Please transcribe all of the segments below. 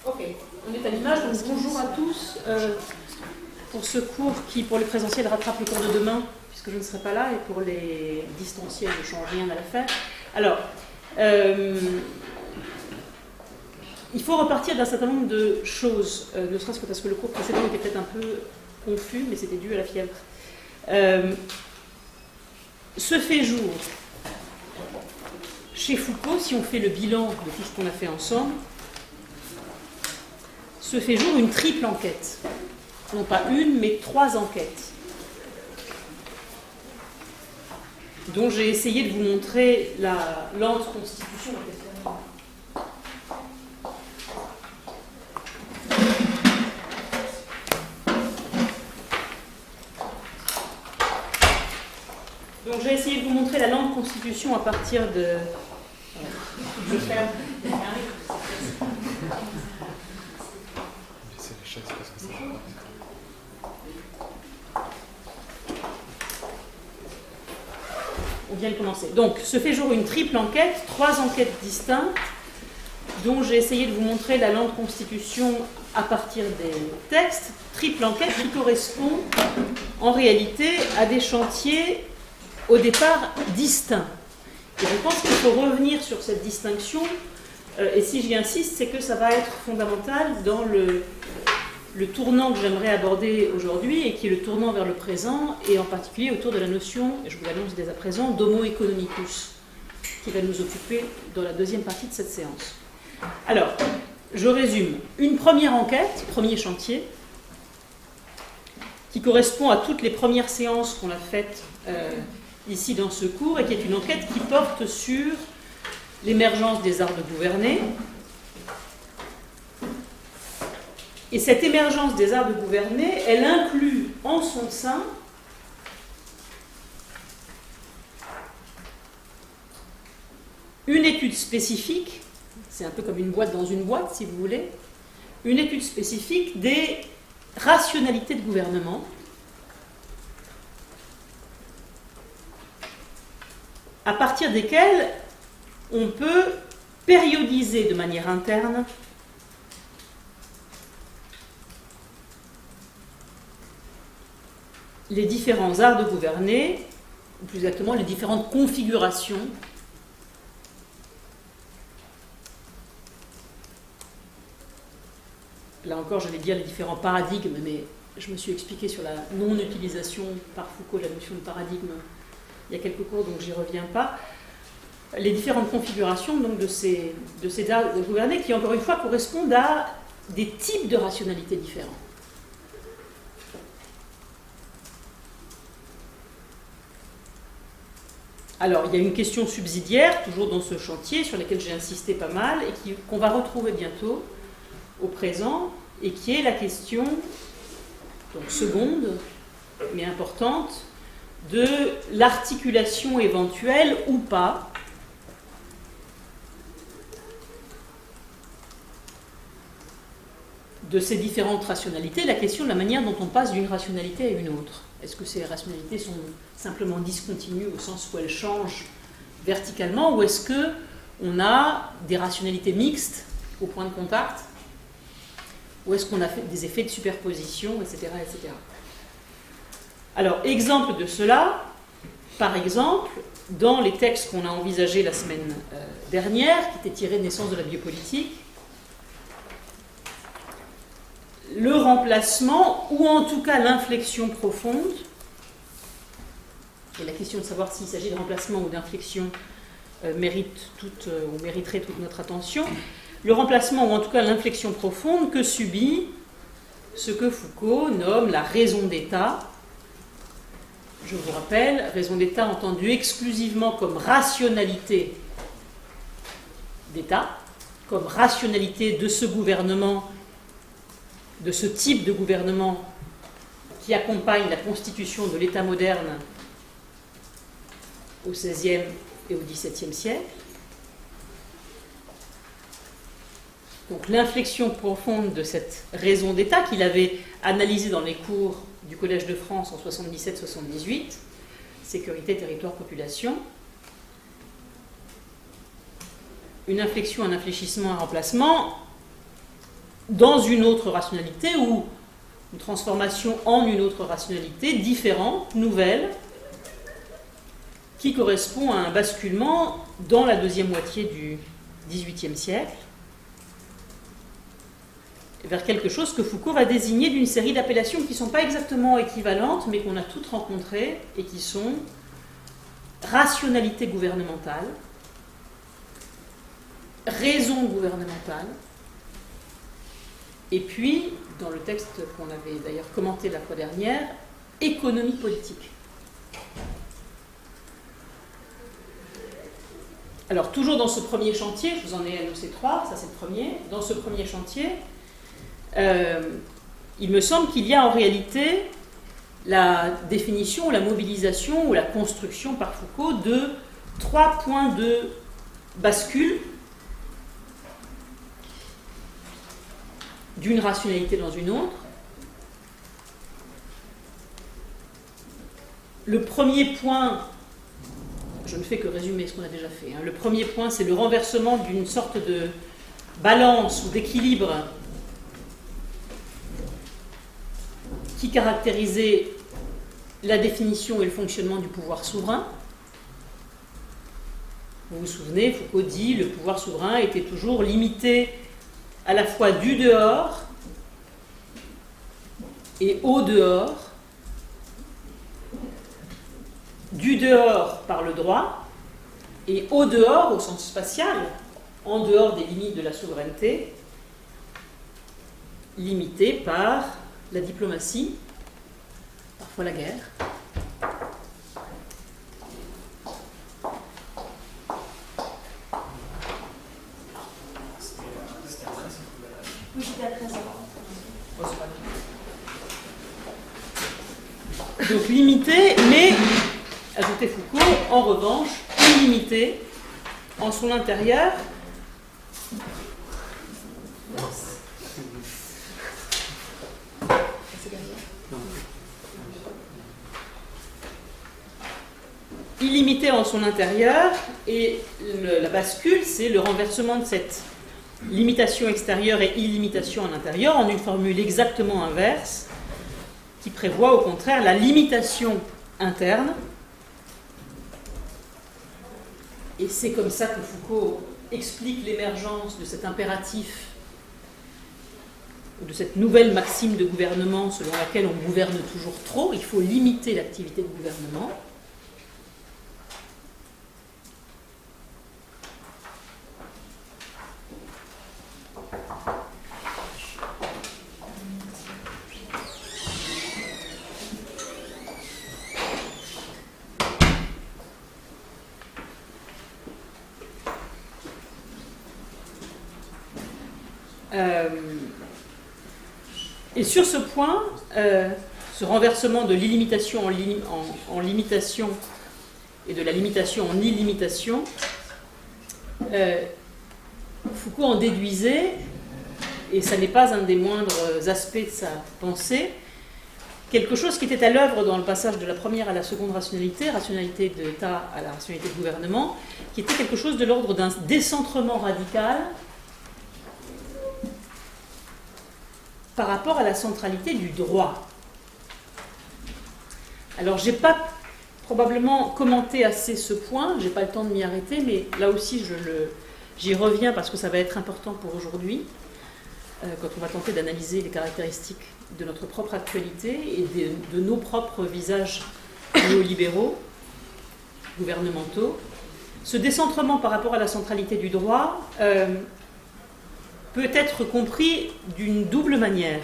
Ok, on est à l'image, donc bonjour à tous pour ce cours qui, pour les présentiels, rattrape le cours de demain, puisque je ne serai pas là, et pour les distanciels, ne change rien à l'affaire. Alors, il faut repartir d'un certain nombre de choses, ne serait-ce que parce que le cours précédent était peut-être un peu confus, mais c'était dû à la fièvre. Se fait jour chez Foucault, si on fait le bilan de tout ce qu'on a fait ensemble, se fait jour une triple enquête. Non pas une, mais 3 enquêtes, dont j'ai essayé de vous montrer la lente constitution. Donc j'ai essayé de vous montrer la lente constitution à partir de... Je ferme. On vient de commencer. Donc, se fait jour une triple enquête, 3 enquêtes distinctes, dont j'ai essayé de vous montrer la lente constitution à partir des textes. Triple enquête qui correspond en réalité à des chantiers au départ distincts. Et je pense qu'il faut revenir sur cette distinction, et si j'y insiste, c'est que ça va être fondamental dans le tournant que j'aimerais aborder aujourd'hui, et qui est le tournant vers le présent, et en particulier autour de la notion, je vous l'annonce dès à présent, d'homo economicus, qui va nous occuper dans la deuxième partie de cette séance. Alors, je résume. Une première enquête, premier chantier, qui correspond à toutes les premières séances qu'on a faites ici dans ce cours, et qui est une enquête qui porte sur l'émergence des arts de gouverner. Et cette émergence des arts de gouverner, elle inclut en son sein une étude spécifique, c'est un peu comme une boîte dans une boîte si vous voulez, une étude spécifique des rationalités de gouvernement, à partir desquelles on peut périodiser de manière interne les différents arts de gouverner, ou plus exactement les différentes configurations là encore je vais dire les différents paradigmes, mais je me suis expliqué sur la non-utilisation par Foucault de la notion de paradigme il y a quelques cours, donc j'y reviens pas. Les différentes configurations donc, de ces arts de gouverner qui, encore une fois, correspondent à des types de rationalités différents. Alors, il y a une question subsidiaire, toujours dans ce chantier, sur laquelle j'ai insisté pas mal, et qu'on va retrouver bientôt au présent, et qui est la question, donc seconde, mais importante, de l'articulation éventuelle ou pas de ces différentes rationalités, la question de la manière dont on passe d'une rationalité à une autre. Est-ce que ces rationalités sont simplement discontinues au sens où elles changent verticalement, ou est-ce qu'on a des rationalités mixtes au point de contact, ou est-ce qu'on a fait des effets de superposition, etc., etc. Alors, exemple de cela, par exemple, dans les textes qu'on a envisagés la semaine dernière, qui étaient tirés de Naissance de la biopolitique, le remplacement, ou en tout cas l'inflexion profonde, et la question de savoir s'il s'agit de remplacement ou d'inflexion mériterait toute notre attention, le remplacement, ou en tout cas l'inflexion profonde que subit ce que Foucault nomme la raison d'État. Je vous rappelle, raison d'État entendue exclusivement comme rationalité d'État, comme rationalité de ce gouvernement, de ce type de gouvernement qui accompagne la constitution de l'État moderne au XVIe et au XVIIe siècle. Donc l'inflexion profonde de cette raison d'État qu'il avait analysée dans les cours du Collège de France en 77-78, sécurité, territoire, population, une inflexion, un infléchissement, un remplacement, dans une autre rationalité ou une transformation en une autre rationalité différente, nouvelle, qui correspond à un basculement dans la deuxième moitié du XVIIIe siècle vers quelque chose que Foucault va désigner d'une série d'appellations qui ne sont pas exactement équivalentes, mais qu'on a toutes rencontrées et qui sont rationalité gouvernementale, raison gouvernementale, et puis, dans le texte qu'on avait d'ailleurs commenté la fois dernière, économie politique. Alors, toujours dans ce premier chantier, je vous en ai annoncé 3, ça c'est le premier, dans ce premier chantier, il me semble qu'il y a en réalité la définition, la mobilisation ou la construction par Foucault de 3 points de bascule d'une rationalité dans une autre. Le premier point, je ne fais que résumer ce qu'on a déjà fait, le premier point, c'est le renversement d'une sorte de balance ou d'équilibre qui caractérisait la définition et le fonctionnement du pouvoir souverain. Vous vous souvenez, Foucault dit le pouvoir souverain était toujours limité à la fois du dehors et au dehors, du dehors par le droit et au dehors au sens spatial, en dehors des limites de la souveraineté, limité par la diplomatie, parfois la guerre. Oui, c'était à 13 ans. Donc limité, mais, ajoutait Foucault, en revanche, illimité en son intérieur. Illimité en son intérieur, et la bascule, c'est le renversement de cette limitation extérieure et illimitation en intérieur en une formule exactement inverse qui prévoit au contraire la limitation interne. Et c'est comme ça que Foucault explique l'émergence de cet impératif, de cette nouvelle maxime de gouvernement selon laquelle on gouverne toujours trop, il faut limiter l'activité de gouvernement. Et sur ce point, ce renversement de l'illimitation en limitation et de la limitation en illimitation, Foucault en déduisait, et ça n'est pas un des moindres aspects de sa pensée, quelque chose qui était à l'œuvre dans le passage de la première à la seconde rationalité d'État à la rationalité de gouvernement, qui était quelque chose de l'ordre d'un décentrement radical par rapport à la centralité du droit. Alors, je n'ai pas probablement commenté assez ce point, je n'ai pas le temps de m'y arrêter, mais là aussi, j'y reviens parce que ça va être important pour aujourd'hui, quand on va tenter d'analyser les caractéristiques de notre propre actualité et de nos propres visages néolibéraux, gouvernementaux. Ce décentrement par rapport à la centralité du droit peut être compris d'une double manière.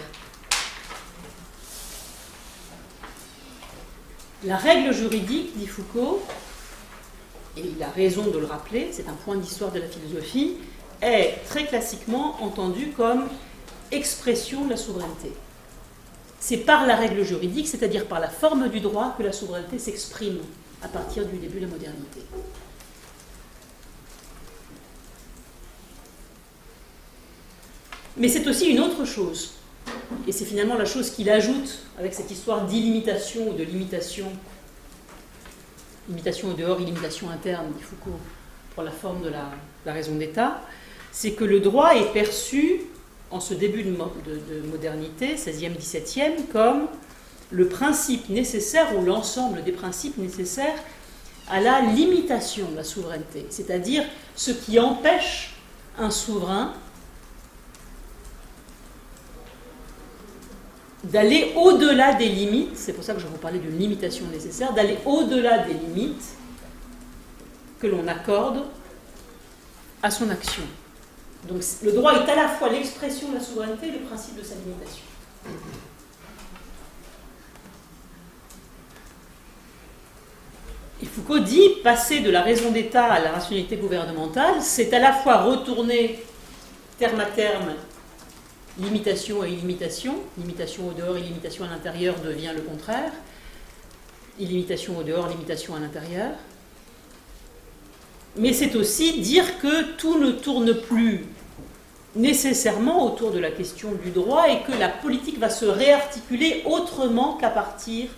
La règle juridique, dit Foucault, et il a raison de le rappeler, c'est un point d'histoire de la philosophie, est très classiquement entendue comme expression de la souveraineté. C'est par la règle juridique, c'est-à-dire par la forme du droit, que la souveraineté s'exprime à partir du début de la modernité. Mais c'est aussi une autre chose, et c'est finalement la chose qu'il ajoute avec cette histoire d'illimitation ou de limitation, limitation au dehors, illimitation interne, dit Foucault, pour la forme de la raison d'État, c'est que le droit est perçu en ce début de modernité, 16e, 17e, comme le principe nécessaire ou l'ensemble des principes nécessaires à la limitation de la souveraineté, c'est-à-dire ce qui empêche un souverain d'aller au-delà des limites, c'est pour ça que je vous parlais d'une limitation nécessaire, d'aller au-delà des limites que l'on accorde à son action. Donc le droit est à la fois l'expression de la souveraineté et le principe de sa limitation. Et Foucault dit, passer de la raison d'État à la rationalité gouvernementale, c'est à la fois retourner terme à terme limitation et illimitation. Limitation au dehors, illimitation à l'intérieur devient le contraire. Illimitation au dehors, limitation à l'intérieur. Mais c'est aussi dire que tout ne tourne plus nécessairement autour de la question du droit et que la politique va se réarticuler autrement qu'à partir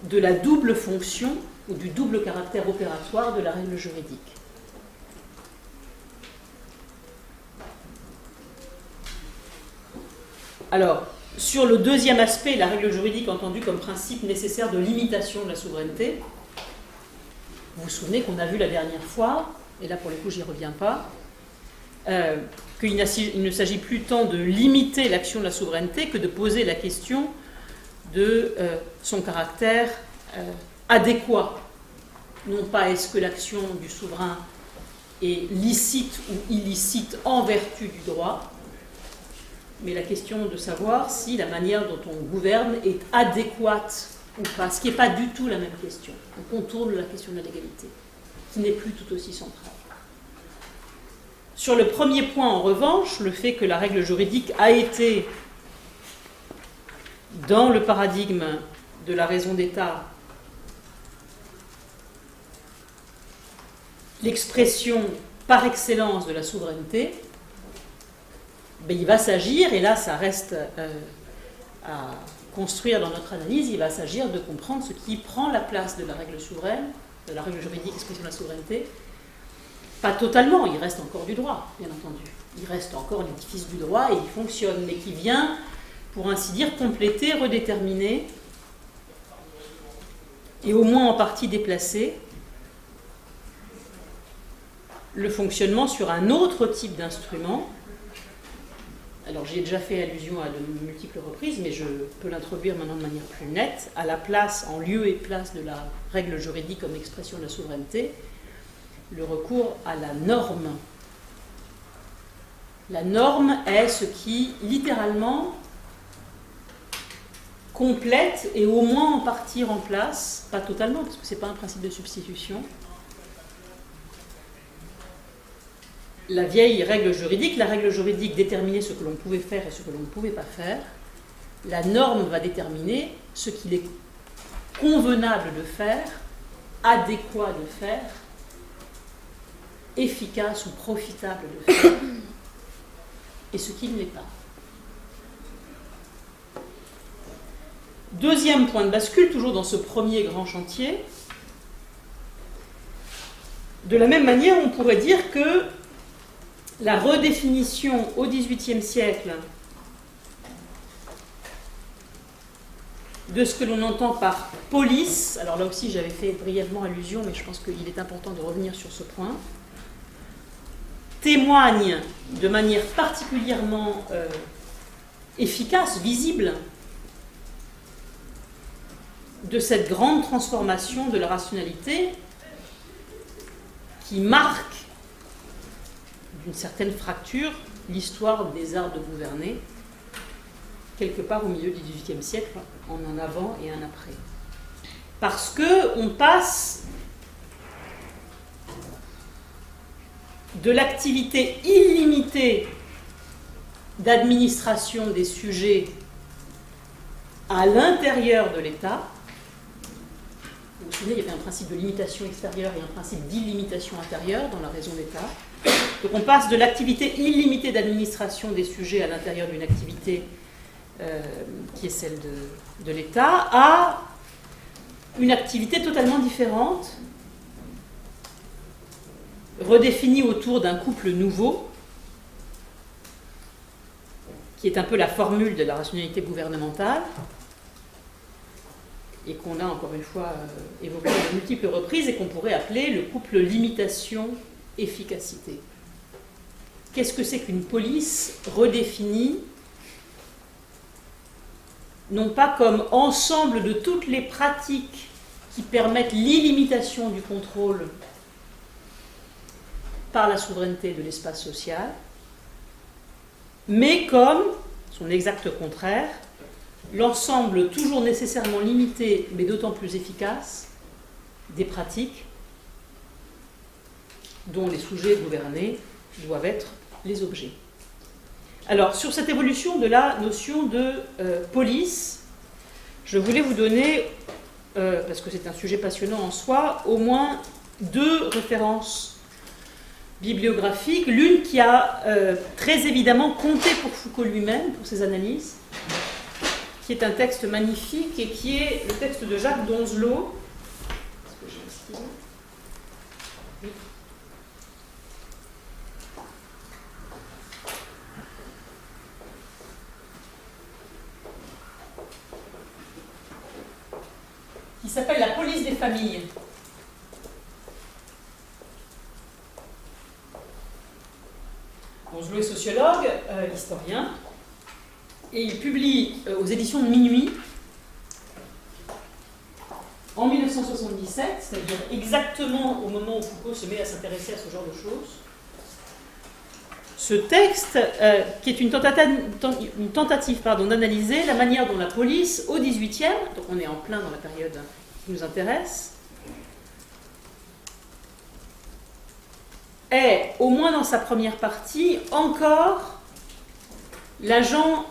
de la double fonction ou du double caractère opératoire de la règle juridique. Alors, sur le deuxième aspect, la règle juridique entendue comme principe nécessaire de limitation de la souveraineté, vous vous souvenez qu'on a vu la dernière fois, et là pour le coup j'y reviens pas, qu'il ne s'agit plus tant de limiter l'action de la souveraineté que de poser la question de son caractère adéquat. Non pas est-ce que l'action du souverain est licite ou illicite en vertu du droit, mais la question de savoir si la manière dont on gouverne est adéquate ou pas, ce qui n'est pas du tout la même question. On contourne la question de la légalité, qui n'est plus tout aussi centrale. Sur le premier point, en revanche, le fait que la règle juridique a été, dans le paradigme de la raison d'État, l'expression par excellence de la souveraineté, ben, il va s'agir, et là ça reste à construire dans notre analyse, il va s'agir de comprendre ce qui prend la place de la règle souveraine, de la règle juridique, expression de la souveraineté. Pas totalement, il reste encore du droit, bien entendu. Il reste encore l'édifice du droit et il fonctionne, mais qui vient, pour ainsi dire, compléter, redéterminer, et au moins en partie déplacer, le fonctionnement sur un autre type d'instrument. Alors j'y ai déjà fait allusion à de multiples reprises, mais je peux l'introduire maintenant de manière plus nette, à la place, en lieu et place de la règle juridique comme expression de la souveraineté, le recours à la norme. La norme est ce qui, littéralement, complète et au moins en partie remplace, pas totalement, parce que ce n'est pas un principe de substitution, la vieille règle juridique. La règle juridique déterminait ce que l'on pouvait faire et ce que l'on ne pouvait pas faire. La norme va déterminer ce qu'il est convenable de faire, adéquat de faire, efficace ou profitable de faire, et ce qui ne l'est pas. Deuxième point de bascule, toujours dans ce premier grand chantier. De la même manière, on pourrait dire que la redéfinition au XVIIIe siècle de ce que l'on entend par police, alors là aussi j'avais fait brièvement allusion, mais je pense qu'il est important de revenir sur ce point, témoigne de manière particulièrement efficace, visible, de cette grande transformation de la rationalité qui marque d'une certaine fracture l'histoire des arts de gouverner, quelque part au milieu du XVIIIe siècle, en un avant et un après. Parce qu'on passe de l'activité illimitée d'administration des sujets à l'intérieur de l'État. Vous vous souvenez, il y avait un principe de limitation extérieure et un principe d'illimitation intérieure dans la raison d'État. Donc on passe de l'activité illimitée d'administration des sujets à l'intérieur d'une activité qui est celle de l'État à une activité totalement différente, redéfinie autour d'un couple nouveau, qui est un peu la formule de la rationalité gouvernementale, et qu'on a encore une fois évoqué à de multiples reprises, et qu'on pourrait appeler le couple limitation-efficacité. Qu'est-ce que c'est qu'une police redéfinie, non pas comme ensemble de toutes les pratiques qui permettent l'illimitation du contrôle par la souveraineté de l'espace social, mais comme son exact contraire, l'ensemble toujours nécessairement limité, mais d'autant plus efficace, des pratiques dont les sujets gouvernés doivent être les objets. Alors, sur cette évolution de la notion de police, je voulais vous donner, parce que c'est un sujet passionnant en soi, au moins 2 références bibliographiques. L'une qui a très évidemment compté pour Foucault lui-même, pour ses analyses, qui est un texte magnifique et qui est le texte de Jacques Donzelot. Est-ce que j'ai un stylo ? Oui. Qui s'appelle La police des familles. Donzelot est sociologue, historien, et il publie aux éditions de Minuit, en 1977, c'est-à-dire exactement au moment où Foucault se met à s'intéresser à ce genre de choses, ce texte qui est une tentative d'analyser la manière dont la police, au XVIIIe, donc on est en plein dans la période qui nous intéresse, est, au moins dans sa première partie, encore l'agent,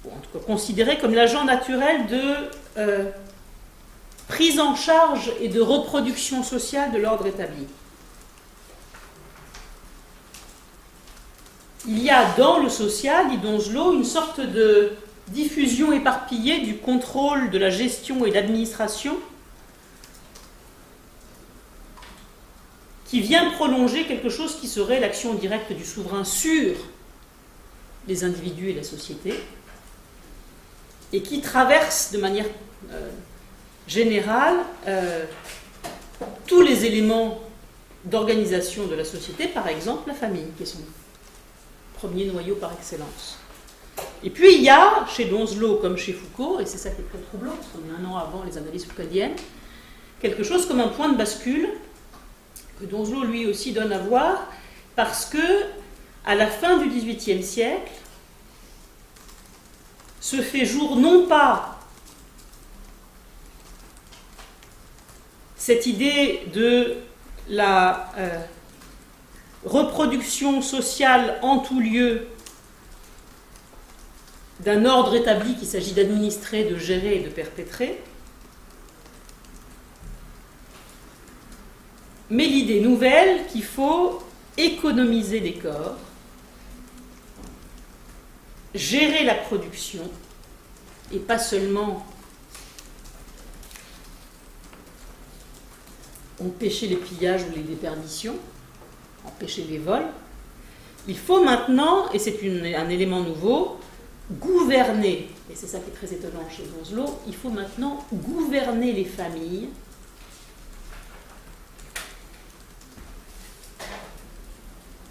ou en tout cas considéré comme l'agent naturel de prise en charge et de reproduction sociale de l'ordre établi. Il y a dans le social, dit Donzelot, une sorte de diffusion éparpillée du contrôle de la gestion et de l'administration qui vient prolonger quelque chose qui serait l'action directe du souverain sur les individus et la société, et qui traverse de manière générale tous les éléments d'organisation de la société, par exemple la famille, qui est son premier noyau par excellence. Et puis il y a, chez Donzelot comme chez Foucault, et c'est ça qui est très troublant, parce qu'on est 1 an avant les analyses foucaldiennes, quelque chose comme un point de bascule, que Donzelot lui aussi donne à voir, parce que à la fin du XVIIIe siècle, se fait jour non pas cette idée de la reproduction sociale en tout lieu d'un ordre établi qu'il s'agit d'administrer, de gérer et de perpétrer, mais l'idée nouvelle qu'il faut économiser les corps, gérer la production, et pas seulement empêcher les pillages ou les déperditions, empêcher les vols. Il faut maintenant, et c'est un élément nouveau, gouverner, et c'est ça qui est très étonnant chez Donzelot, il faut maintenant gouverner les familles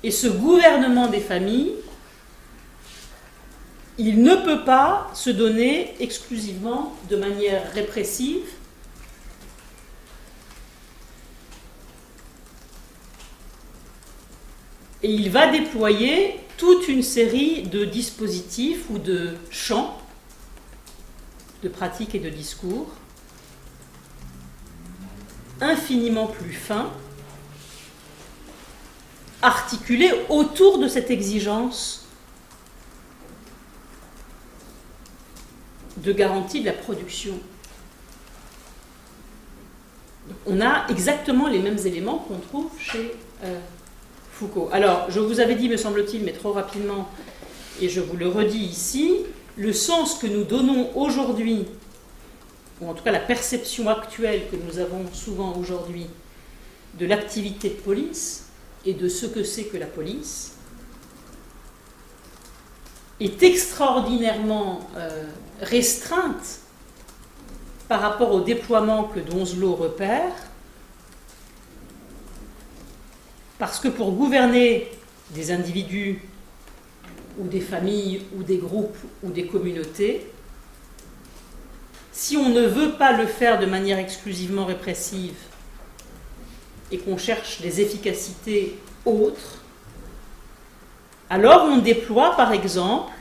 et ce gouvernement des familles, il ne peut pas se donner exclusivement de manière répressive et il va déployer toute une série de dispositifs ou de champs de pratiques et de discours infiniment plus fins, articulés autour de cette exigence de garantie de la production. Donc, on a exactement les mêmes éléments qu'on trouve chez Foucault. Alors, je vous avais dit, me semble-t-il, mais trop rapidement, et je vous le redis ici, le sens que nous donnons aujourd'hui, ou en tout cas la perception actuelle que nous avons souvent aujourd'hui de l'activité de police et de ce que c'est que la police, est extraordinairement restreinte par rapport au déploiement que Donzelot repère, parce que pour gouverner des individus ou des familles ou des groupes ou des communautés, si on ne veut pas le faire de manière exclusivement répressive et qu'on cherche des efficacités autres, alors on déploie par exemple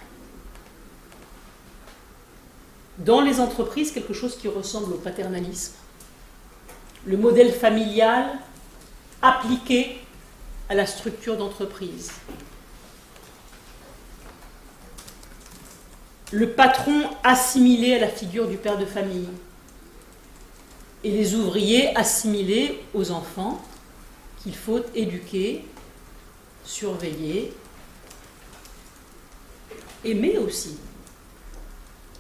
dans les entreprises quelque chose qui ressemble au paternalisme, le modèle familial appliqué à la structure d'entreprise. Le patron assimilé à la figure du père de famille et les ouvriers assimilés aux enfants qu'il faut éduquer, surveiller, aimer aussi.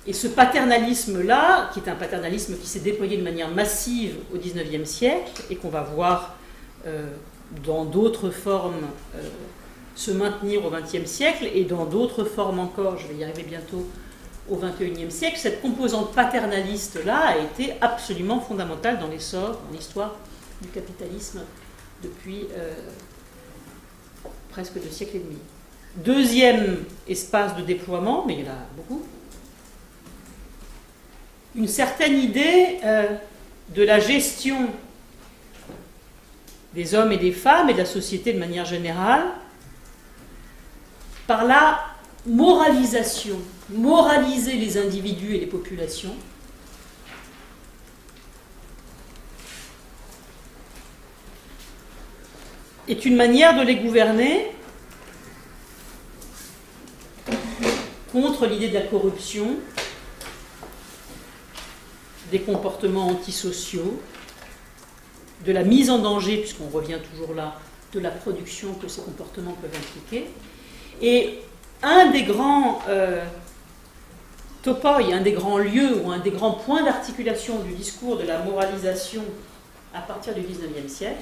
Et ce paternalisme-là, qui est un paternalisme qui s'est déployé de manière massive au XIXe siècle et qu'on va voir dans d'autres formes se maintenir au XXe siècle et dans d'autres formes encore, je vais y arriver bientôt, au XXIe siècle, cette composante paternaliste-là a été absolument fondamentale dans l'essor, dans l'histoire du capitalisme depuis presque 2 siècles et demi. Deuxième espace de déploiement, mais il y en a beaucoup, une certaine idée de la gestion des hommes et des femmes et de la société de manière générale par la moralisation, moraliser les individus et les populations, est une manière de les gouverner contre l'idée de la corruption, des comportements antisociaux, de la mise en danger, puisqu'on revient toujours là, de la production que ces comportements peuvent impliquer. Et un des grands topoi, un des grands lieux ou un des grands points d'articulation du discours de la moralisation à partir du XIXe siècle,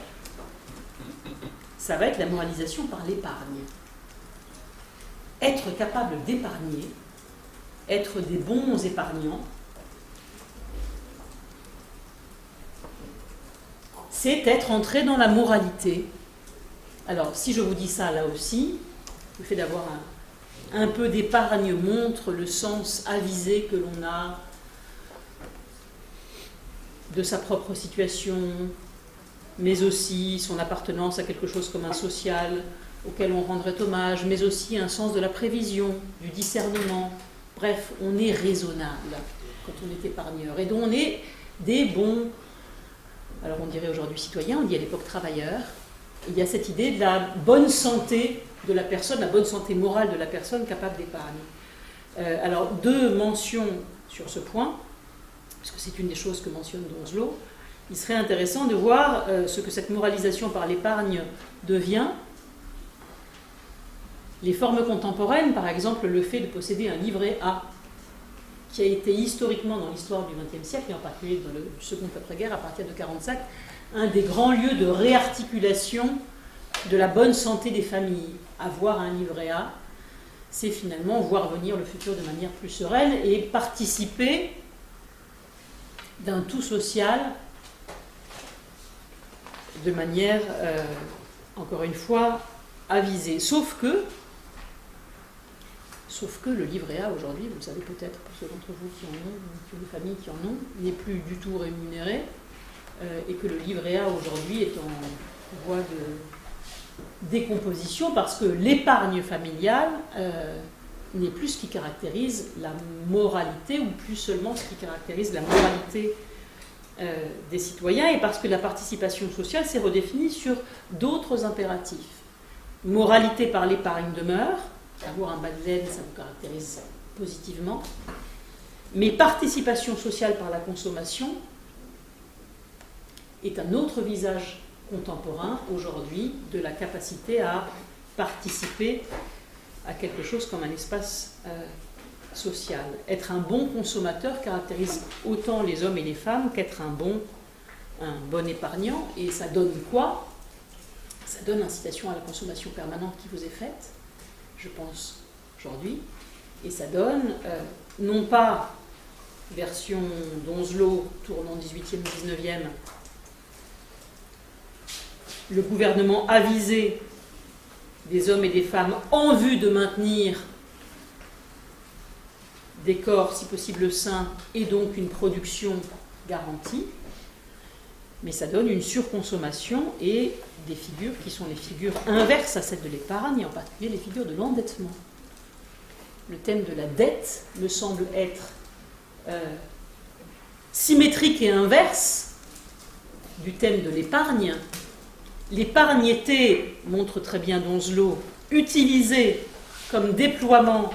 ça va être la moralisation par l'épargne. Être capable d'épargner, être des bons épargnants, c'est être entré dans la moralité. Alors, si je vous dis ça là aussi, le fait d'avoir un peu d'épargne montre le sens avisé que l'on a de sa propre situation, mais aussi son appartenance à quelque chose comme un social auquel on rendrait hommage, mais aussi un sens de la prévision, du discernement. Bref, on est raisonnable quand on est épargneur. Et donc on est des bons, alors on dirait aujourd'hui citoyens, on dit à l'époque travailleurs. Il y a cette idée de la bonne santé de la personne, la bonne santé morale de la personne capable d'épargne. Alors 2 mentions sur ce point, parce que c'est une des choses que mentionne Donzelot. Il serait intéressant de voir ce que cette moralisation par l'épargne devient. Les formes contemporaines, par exemple le fait de posséder un livret A, qui a été historiquement dans l'histoire du XXe siècle, et en particulier dans le second après-guerre, à partir de 1945, un des grands lieux de réarticulation de la bonne santé des familles. Avoir un livret A, c'est finalement voir venir le futur de manière plus sereine et participer d'un tout social de manière, encore une fois, avisée. Sauf que le livret A aujourd'hui, vous le savez peut-être pour ceux d'entre vous qui en ont, ou les familles qui en ont, n'est plus du tout rémunéré, et que le livret A aujourd'hui est en voie de décomposition parce que l'épargne familiale n'est plus ce qui caractérise la moralité, ou plus seulement ce qui caractérise la moralité des citoyens, et parce que la participation sociale s'est redéfinie sur d'autres impératifs. Moralité par l'épargne demeure, avoir un bas de laine, ça vous caractérise positivement, mais participation sociale par la consommation est un autre visage contemporain aujourd'hui de la capacité à participer à quelque chose comme un espace social. Être un bon consommateur caractérise autant les hommes et les femmes qu'être un bon épargnant, et ça donne quoi? Ça donne l'incitation à la consommation permanente qui vous est faite, je pense, aujourd'hui, Et ça donne, non pas version d'Onslow, tournant 18e, 19e, le gouvernement avisé des hommes et des femmes en vue de maintenir des corps, si possible sains, et donc une production garantie, mais ça donne une surconsommation et des figures qui sont les figures inverses à celles de l'épargne, et en particulier les figures de l'endettement. Le thème de la dette me semble être symétrique et inverse du thème de l'épargne. L'épargne-été, montre très bien d'Onslow, utilisée comme déploiement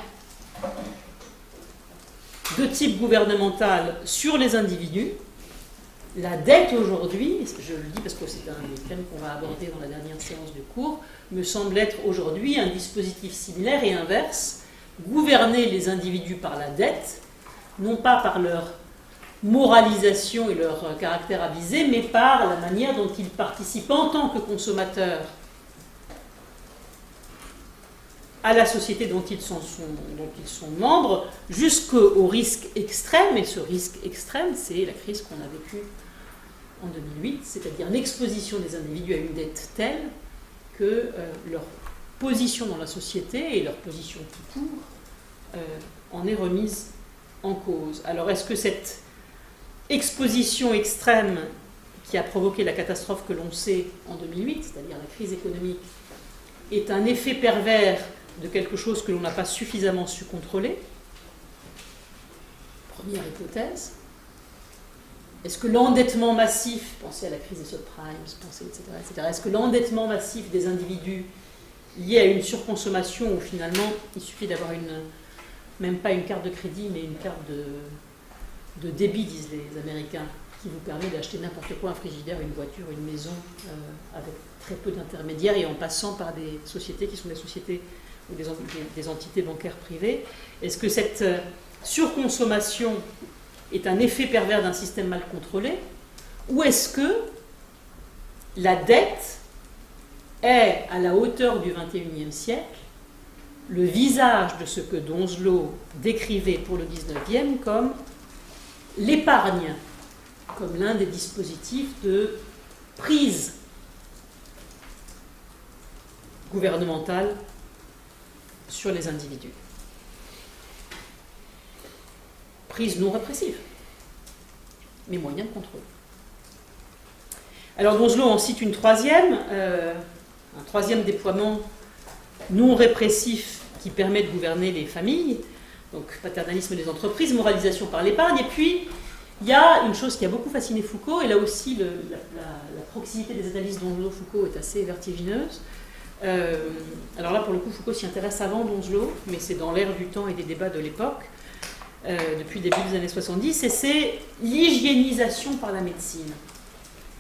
de type gouvernemental sur les individus. La dette aujourd'hui, je le dis parce que c'est un des thèmes qu'on va aborder dans la dernière séance du cours, me semble être aujourd'hui un dispositif similaire et inverse, gouverner les individus par la dette, non pas par leur moralisation et leur caractère avisé, mais par la manière dont ils participent en tant que consommateurs à la société dont ils sont membres, jusqu'au risque extrême, et ce risque extrême, c'est la crise qu'on a vécue en 2008, c'est-à-dire l'exposition des individus à une dette telle que leur position dans la société et leur position tout court en est remise en cause. Alors est-ce que cette exposition extrême qui a provoqué la catastrophe que l'on sait en 2008, c'est-à-dire la crise économique, est un effet pervers de quelque chose que l'on n'a pas suffisamment su contrôler? Première hypothèse. Est-ce que l'endettement massif, pensez à la crise des subprimes, pensez, etc., est-ce que l'endettement massif des individus lié à une surconsommation où finalement il suffit d'avoir même pas une carte de crédit, mais une carte de débit, disent les Américains, qui vous permet d'acheter n'importe quoi, un frigidaire, une voiture, une maison, avec très peu d'intermédiaires et en passant par des sociétés qui sont des sociétés ou des entités bancaires privées. Est-ce que cette surconsommation est un effet pervers d'un système mal contrôlé, ou est-ce que la dette est, à la hauteur du XXIe siècle, le visage de ce que d'Onslow décrivait pour le XIXe comme l'épargne, comme l'un des dispositifs de prise gouvernementale sur les individus. Prise non répressive, mais moyen de contrôle. Alors d'Onslow en cite un troisième déploiement non répressif qui permet de gouverner les familles, donc paternalisme des entreprises, moralisation par l'épargne, et puis il y a une chose qui a beaucoup fasciné Foucault, et là aussi la proximité des analyses d'Onslow-Foucault est assez vertigineuse. Alors là pour le coup Foucault s'y intéresse avant d'Onslow, mais c'est dans l'air du temps et des débats de l'époque, depuis le début des années 70, et c'est l'hygiénisation par la médecine.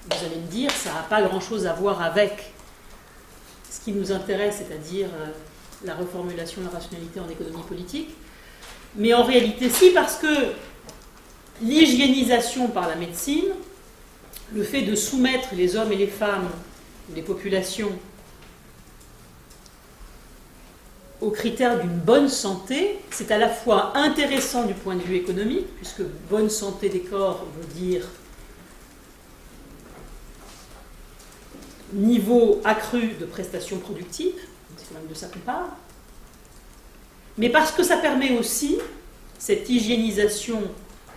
Vous allez me dire, ça n'a pas grand-chose à voir avec ce qui nous intéresse, c'est-à-dire la reformulation de la rationalité en économie politique. Mais en réalité, si, parce que l'hygiénisation par la médecine, le fait de soumettre les hommes et les femmes, les populations, aux critères d'une bonne santé, c'est à la fois intéressant du point de vue économique, puisque bonne santé des corps veut dire niveau accru de prestations productives, c'est quand même de ça qu'on parle, mais parce que ça permet aussi, cette hygiénisation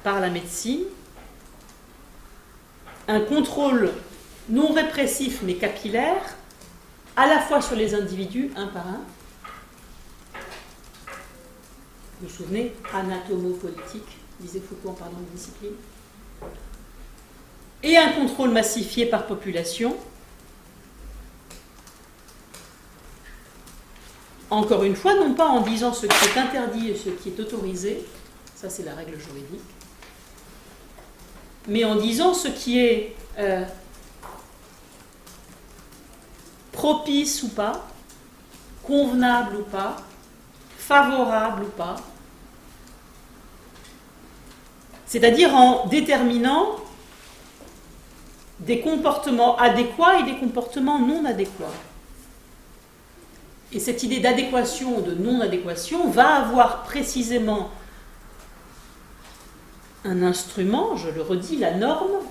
par la médecine, un contrôle non répressif mais capillaire, à la fois sur les individus, un par un. Vous vous souvenez, anatomopolitique, disait Foucault en parlant de discipline, et un contrôle massifié par population. Encore une fois, non pas en disant ce qui est interdit et ce qui est autorisé, ça c'est la règle juridique, mais en disant ce qui est propice ou pas, convenable ou pas, favorable ou pas, c'est-à-dire en déterminant des comportements adéquats et des comportements non adéquats. Et cette idée d'adéquation ou de non-adéquation va avoir précisément un instrument, je le redis, la norme,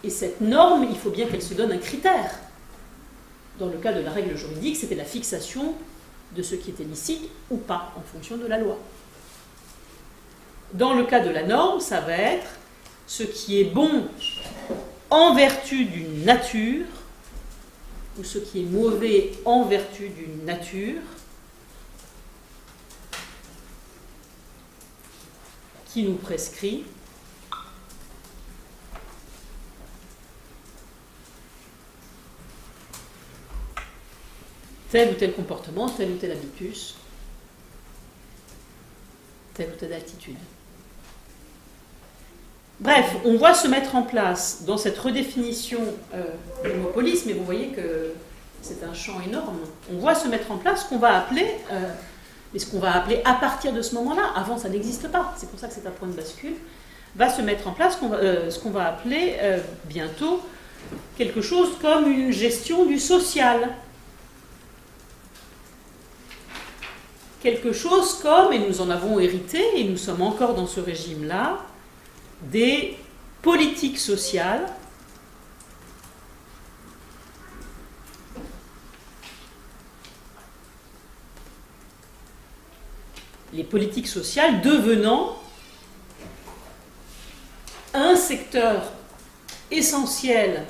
et cette norme, il faut bien qu'elle se donne un critère. Dans le cas de la règle juridique, c'était la fixation de ce qui était licite ou pas, en fonction de la loi. Dans le cas de la norme, ça va être ce qui est bon en vertu d'une nature, ou ce qui est mauvais en vertu d'une nature, qui nous prescrit tel ou tel comportement, tel ou tel habitus, telle ou telle attitude. Bref, on voit se mettre en place dans cette redéfinition du mot police, mais vous voyez que c'est un champ énorme, on voit se mettre en place ce qu'on va appeler, mais ce qu'on va appeler à partir de ce moment-là, avant ça n'existe pas, c'est pour ça que c'est un point de bascule, va se mettre en place ce qu'on va appeler bientôt quelque chose comme une gestion du social. Quelque chose comme, et nous en avons hérité, et nous sommes encore dans ce régime-là, des politiques sociales les politiques sociales devenant un secteur essentiel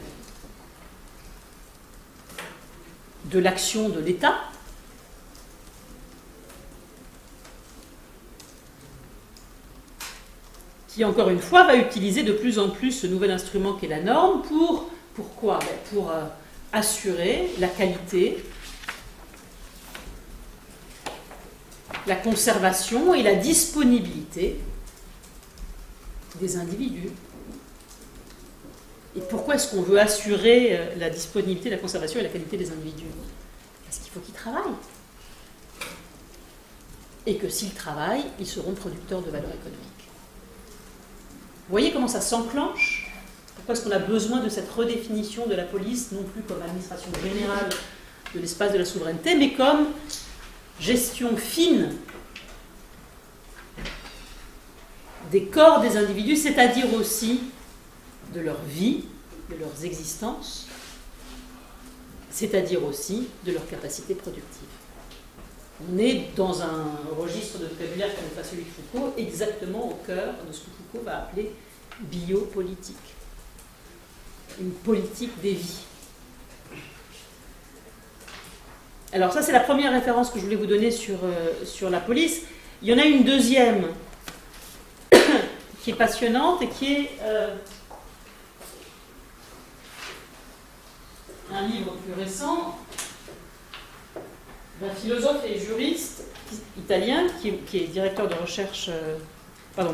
de l'action de l'État, qui, encore une fois, va utiliser de plus en plus ce nouvel instrument qu'est la norme pourquoi ? Pour assurer la qualité, la conservation et la disponibilité des individus. Et pourquoi est-ce qu'on veut assurer la disponibilité, la conservation et la qualité des individus ? Parce qu'il faut qu'ils travaillent. Et que s'ils travaillent, ils seront producteurs de valeur économique. Vous voyez comment ça s'enclenche ? Pourquoi est-ce qu'on a besoin de cette redéfinition de la police, non plus comme administration générale de l'espace de la souveraineté, mais comme gestion fine des corps des individus, c'est-à-dire aussi de leur vie, de leurs existences, c'est-à-dire aussi de leurs capacités productives. On est dans un registre de vocabulaire qui n'est pas celui de Foucault, exactement au cœur de ce que Foucault va appeler biopolitique. Une politique des vies. Alors ça, c'est la première référence que je voulais vous donner sur la police. Il y en a une deuxième qui est passionnante et qui est un livre plus récent d'un philosophe et juriste italien qui est directeur de recherche,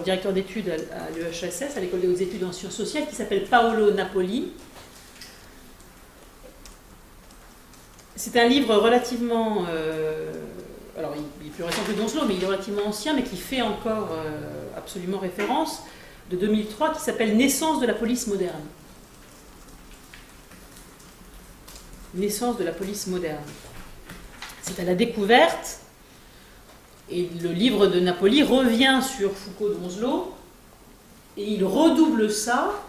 directeur d'études à l'EHSS, à l'École des hautes études en sciences sociales, qui s'appelle Paolo Napoli. C'est un livre relativement, alors il est plus récent que Donzelot, mais il est relativement ancien, mais qui fait encore absolument référence, de 2003, qui s'appelle Naissance de la police moderne. Naissance de la police moderne. C'est à la découverte, et le livre de Napoli revient sur Foucault-Donzelot, et il redouble ça,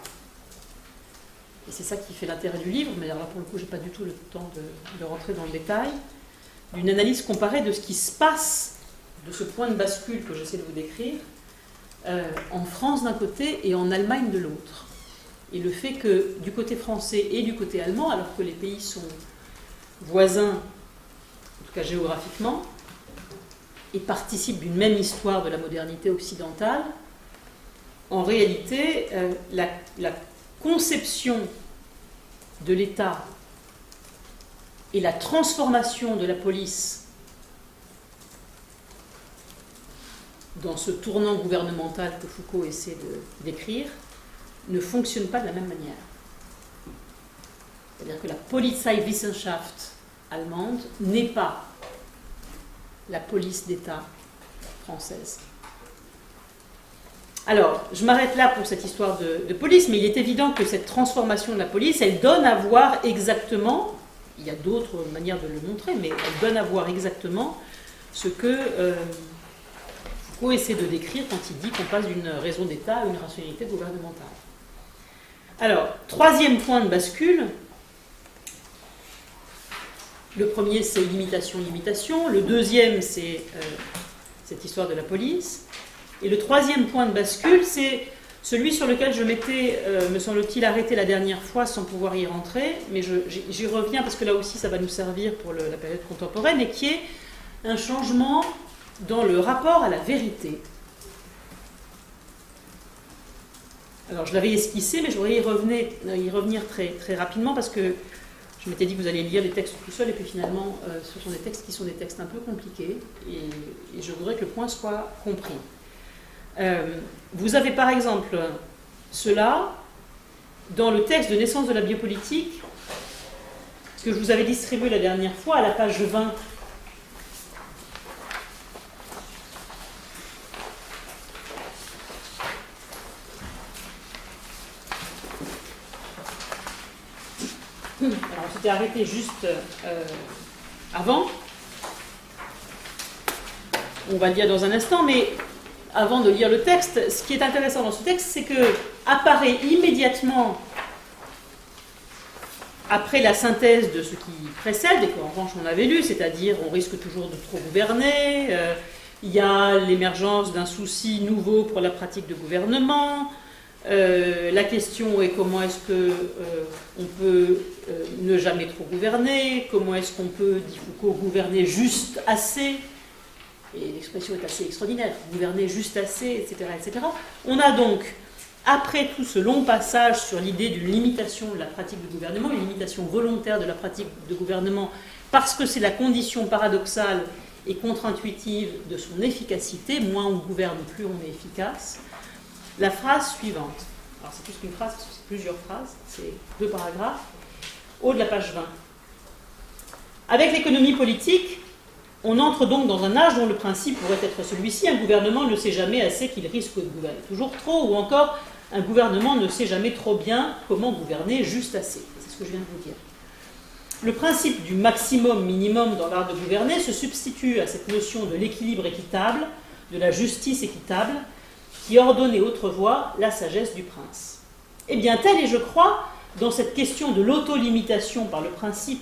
et c'est ça qui fait l'intérêt du livre, mais alors là pour le coup je n'ai pas du tout le temps de rentrer dans le détail, d'une analyse comparée de ce qui se passe, de ce point de bascule que j'essaie de vous décrire, en France d'un côté et en Allemagne de l'autre. Et le fait que du côté français et du côté allemand, alors que les pays sont voisins, en tout cas géographiquement, et participent d'une même histoire de la modernité occidentale, en réalité, la conception de l'État et la transformation de la police dans ce tournant gouvernemental que Foucault essaie de décrire ne fonctionne pas de la même manière. C'est-à-dire que la Polizeiwissenschaft allemande n'est pas la police d'État française. Alors, je m'arrête là pour cette histoire de police, mais il est évident que cette transformation de la police, elle donne à voir exactement il y a d'autres manières de le montrer, mais elle donne à voir exactement ce que Foucault essaie de décrire quand il dit qu'on passe d'une raison d'État à une rationalité gouvernementale. Alors, troisième point de bascule. Le premier, c'est limitation. Le deuxième, c'est cette histoire de la police. Et le troisième point de bascule, c'est celui sur lequel je m'étais, me semble-t-il, arrêté la dernière fois sans pouvoir y rentrer, mais j'y reviens parce que là aussi ça va nous servir pour la période contemporaine, et qui est un changement dans le rapport à la vérité. Alors je l'avais esquissé, mais je voudrais y revenir très, très rapidement parce que je m'étais dit que vous allez lire les textes tout seul, et puis finalement ce sont des textes qui sont des textes un peu compliqués, et je voudrais que le point soit compris. Vous avez par exemple cela dans le texte de Naissance de la biopolitique que je vous avais distribué la dernière fois à la page 20. Alors on s'était arrêté juste avant. On va le dire dans un instant, mais avant de lire le texte, ce qui est intéressant dans ce texte, c'est que apparaît immédiatement, après la synthèse de ce qui précède, et qu'en revanche on avait lu, c'est-à-dire on risque toujours de trop gouverner, il y a l'émergence d'un souci nouveau pour la pratique de gouvernement, la question est comment est-ce qu'on peut ne jamais trop gouverner, comment est-ce qu'on peut, dit Foucault, gouverner juste assez. Et l'expression est assez extraordinaire, gouverner juste assez, etc., etc. On a donc, après tout ce long passage sur l'idée d'une limitation de la pratique du gouvernement, une limitation volontaire de la pratique de gouvernement, parce que c'est la condition paradoxale et contre-intuitive de son efficacité, moins on gouverne, plus on est efficace, la phrase suivante. Alors c'est plus qu'une phrase, parce que c'est plusieurs phrases, c'est 2 paragraphes, haut de la page 20. Avec l'économie politique, on entre donc dans un âge dont le principe pourrait être celui-ci: un gouvernement ne sait jamais assez qu'il risque de gouverner toujours trop, ou encore un gouvernement ne sait jamais trop bien comment gouverner juste assez. C'est ce que je viens de vous dire. Le principe du maximum-minimum dans l'art de gouverner se substitue à cette notion de l'équilibre équitable, de la justice équitable, qui ordonnait autrefois la sagesse du prince. Eh bien, tel est, je crois, dans cette question de l'auto-limitation par le principe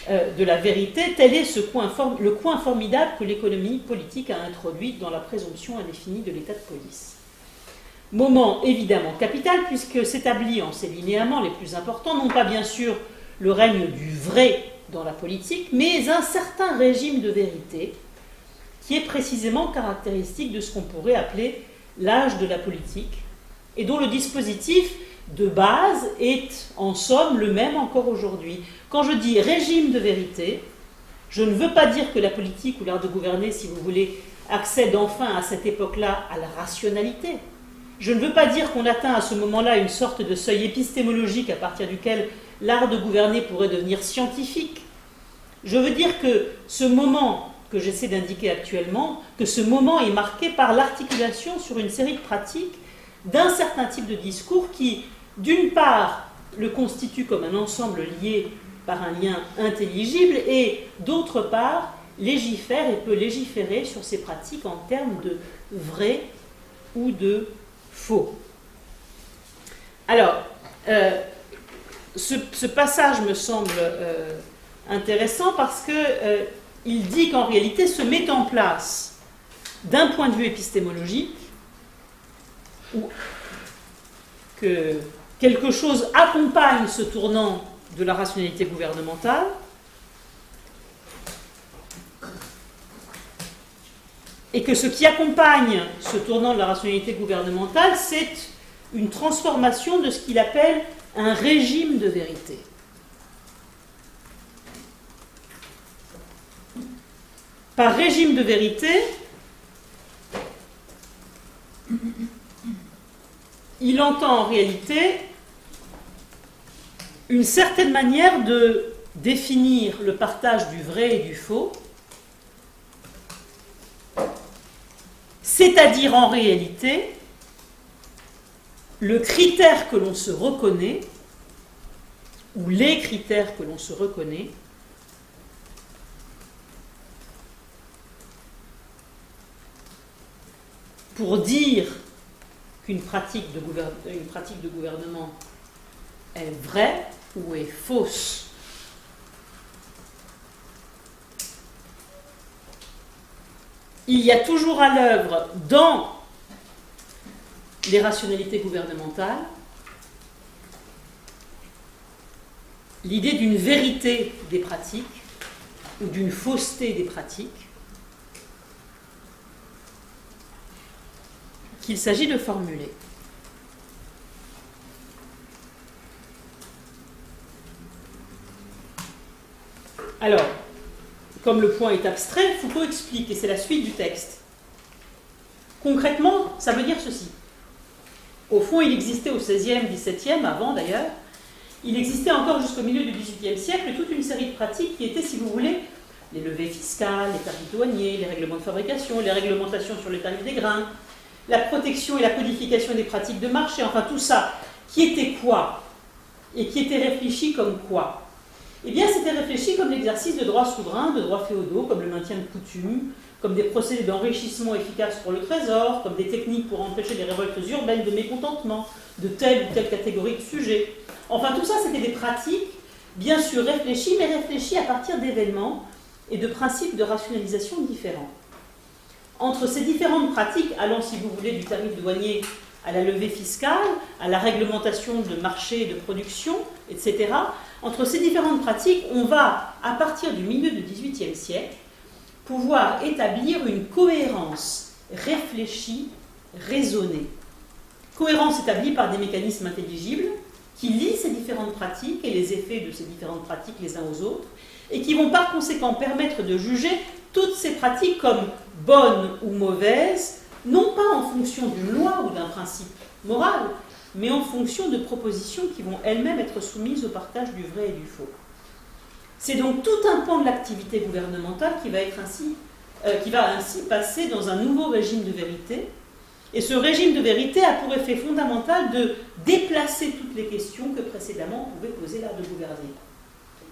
de la vérité, tel est le coin formidable que l'économie politique a introduit dans la présomption indéfinie de l'état de police. Moment évidemment capital, puisque s'établit en ses linéaments les plus importants, non pas bien sûr le règne du vrai dans la politique, mais un certain régime de vérité qui est précisément caractéristique de ce qu'on pourrait appeler l'âge de la politique, et dont le dispositif de base est en somme le même encore aujourd'hui. Quand je dis régime de vérité, je ne veux pas dire que la politique ou l'art de gouverner, si vous voulez, accède enfin à cette époque-là à la rationalité. Je ne veux pas dire qu'on atteint à ce moment-là une sorte de seuil épistémologique à partir duquel l'art de gouverner pourrait devenir scientifique. Je veux dire que ce moment que j'essaie d'indiquer actuellement, que ce moment est marqué par l'articulation sur une série de pratiques d'un certain type de discours qui, d'une part, le constitue comme un ensemble lié par un lien intelligible, et d'autre part, légifère et peut légiférer sur ces pratiques en termes de vrai ou de faux. Alors, ce passage me semble intéressant parce qu'il dit qu'en réalité se met en place, d'un point de vue épistémologique, ou que quelque chose accompagne ce tournant de la rationalité gouvernementale, et que ce qui accompagne ce tournant de la rationalité gouvernementale, c'est une transformation de ce qu'il appelle un régime de vérité. Par régime de vérité, il entend en réalité une certaine manière de définir le partage du vrai et du faux, c'est-à-dire en réalité le critère que l'on se reconnaît, ou les critères que l'on se reconnaît, pour dire qu'une pratique de gouvernement est vraie ou est fausse. Il y a toujours à l'œuvre dans les rationalités gouvernementales l'idée d'une vérité des pratiques ou d'une fausseté des pratiques qu'il s'agit de formuler. Alors, comme le point est abstrait, Foucault explique, et c'est la suite du texte. Concrètement, ça veut dire ceci. Au fond, il existait au XVIe, XVIIe, avant d'ailleurs, il existait encore jusqu'au milieu du XVIIIe siècle toute une série de pratiques qui étaient, si vous voulez, les levées fiscales, les tarifs douaniers, les règlements de fabrication, les réglementations sur les tarifs des grains, la protection et la codification des pratiques de marché, enfin tout ça, qui était quoi? Et qui était réfléchi comme quoi? Eh bien, c'était réfléchi comme l'exercice de droits souverains, de droits féodaux, comme le maintien de coutumes, comme des procédés d'enrichissement efficaces pour le trésor, comme des techniques pour empêcher les révoltes urbaines de mécontentement de telle ou telle catégorie de sujets. Enfin, tout ça, c'était des pratiques, bien sûr réfléchies, mais réfléchies à partir d'événements et de principes de rationalisation différents. Entre ces différentes pratiques, allant, si vous voulez, du tarif douanier à la levée fiscale, à la réglementation de marché et de production, etc., entre ces différentes pratiques, on va, à partir du milieu du XVIIIe siècle, pouvoir établir une cohérence réfléchie, raisonnée. Cohérence établie par des mécanismes intelligibles qui lient ces différentes pratiques et les effets de ces différentes pratiques les uns aux autres, et qui vont par conséquent permettre de juger toutes ces pratiques comme bonnes ou mauvaises, non pas en fonction d'une loi ou d'un principe moral, mais en fonction de propositions qui vont elles-mêmes être soumises au partage du vrai et du faux. C'est donc tout un pan de l'activité gouvernementale qui va ainsi passer dans un nouveau régime de vérité. Et ce régime de vérité a pour effet fondamental de déplacer toutes les questions que précédemment on pouvait poser l'art de gouverner.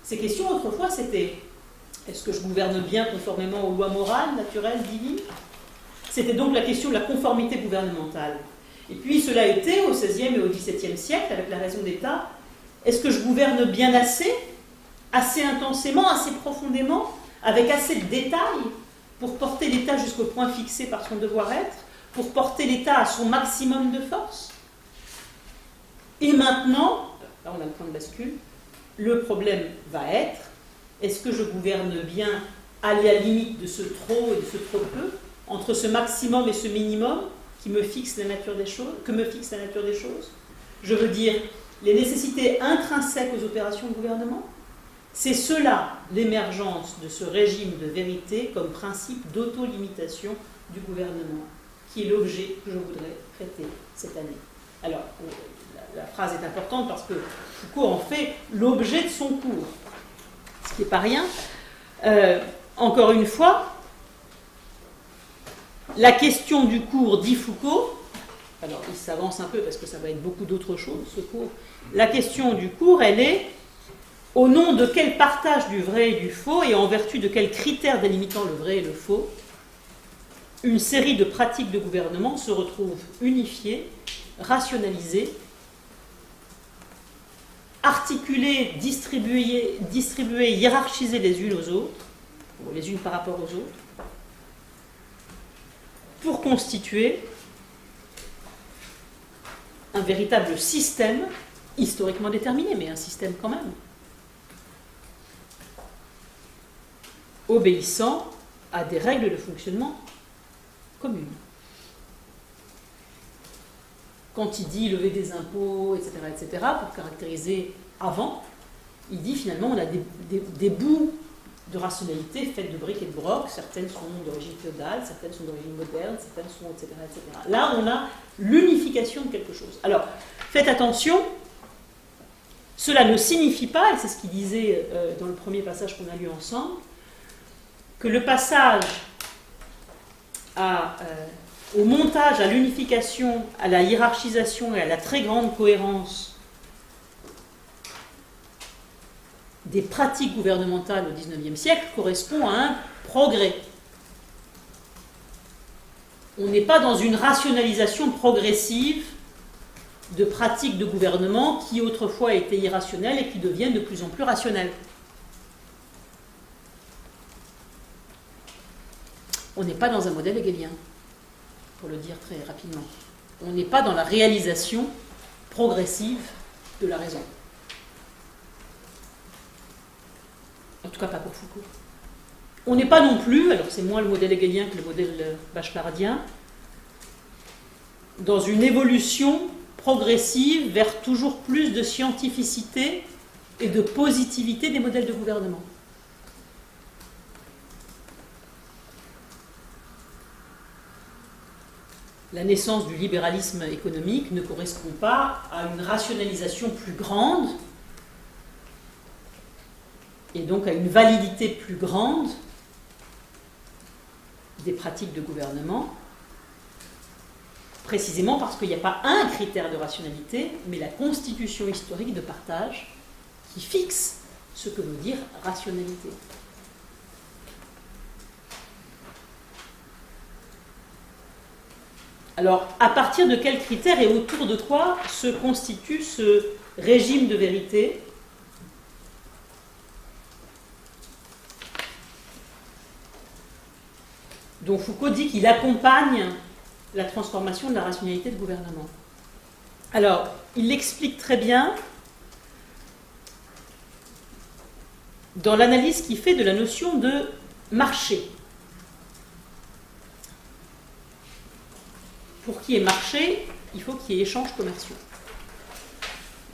Ces questions, autrefois, c'était: est-ce que je gouverne bien conformément aux lois morales, naturelles, divines? C'était donc la question de la conformité gouvernementale. Et puis cela était au XVIe et au XVIIe siècle, avec la raison d'État: est-ce que je gouverne bien assez intensément, assez profondément, avec assez de détails pour porter l'État jusqu'au point fixé par son devoir-être, pour porter l'État à son maximum de force? Et maintenant, là on a le point de bascule, le problème va être: est-ce que je gouverne bien à la limite de ce trop et de ce trop peu, entre ce maximum et ce minimum qui me fixe la nature des choses, que me fixe la nature des choses? Je veux dire, les nécessités intrinsèques aux opérations de gouvernement. C'est cela, l'émergence de ce régime de vérité comme principe d'auto-limitation du gouvernement, qui est l'objet que je voudrais traiter cette année. Alors, la phrase est importante parce que Foucault en fait l'objet de son cours, ce qui n'est pas rien. Encore une fois, la question du cours, dit Foucault, alors il s'avance un peu parce que ça va être beaucoup d'autres choses, ce cours. La question du cours, elle est: au nom de quel partage du vrai et du faux, et en vertu de quels critères délimitant le vrai et le faux, une série de pratiques de gouvernement se retrouve unifiée, rationalisée, articulées, distribuées, hiérarchisées les unes aux autres, ou les unes par rapport aux autres, pour constituer un véritable système, historiquement déterminé, mais un système quand même, obéissant à des règles de fonctionnement communes. Quand il dit lever des impôts, etc., pour caractériser avant, il dit finalement on a des bouts de rationalité faites de briques et de brocs, certaines sont d'origine féodale, certaines sont d'origine moderne, certaines sont, etc., etc. Là, on a l'unification de quelque chose. Alors, faites attention, cela ne signifie pas, et c'est ce qu'il disait dans le premier passage qu'on a lu ensemble, que le passage au montage, à l'unification, à la hiérarchisation et à la très grande cohérence des pratiques gouvernementales au XIXe siècle correspond à un progrès. On n'est pas dans une rationalisation progressive de pratiques de gouvernement qui autrefois étaient irrationnelles et qui deviennent de plus en plus rationnelles. On n'est pas dans un modèle hegelien, pour le dire très rapidement. On n'est pas dans la réalisation progressive de la raison. En tout cas, pas pour Foucault. On n'est pas non plus, alors c'est moins le modèle hegelien que le modèle bachelardien, dans une évolution progressive vers toujours plus de scientificité et de positivité des modèles de gouvernement. La naissance du libéralisme économique ne correspond pas à une rationalisation plus grande et donc à une validité plus grande des pratiques de gouvernement, précisément parce qu'il n'y a pas un critère de rationalité, mais la constitution historique de partage qui fixe ce que veut dire rationalité. Alors, à partir de quels critères et autour de quoi se constitue ce régime de vérité ? dont Foucault dit qu'il accompagne la transformation de la rationalité de gouvernement. Alors, il l'explique très bien dans l'analyse qu'il fait de la notion de marché. Pour qu'il y ait marché, il faut qu'il y ait échanges commerciaux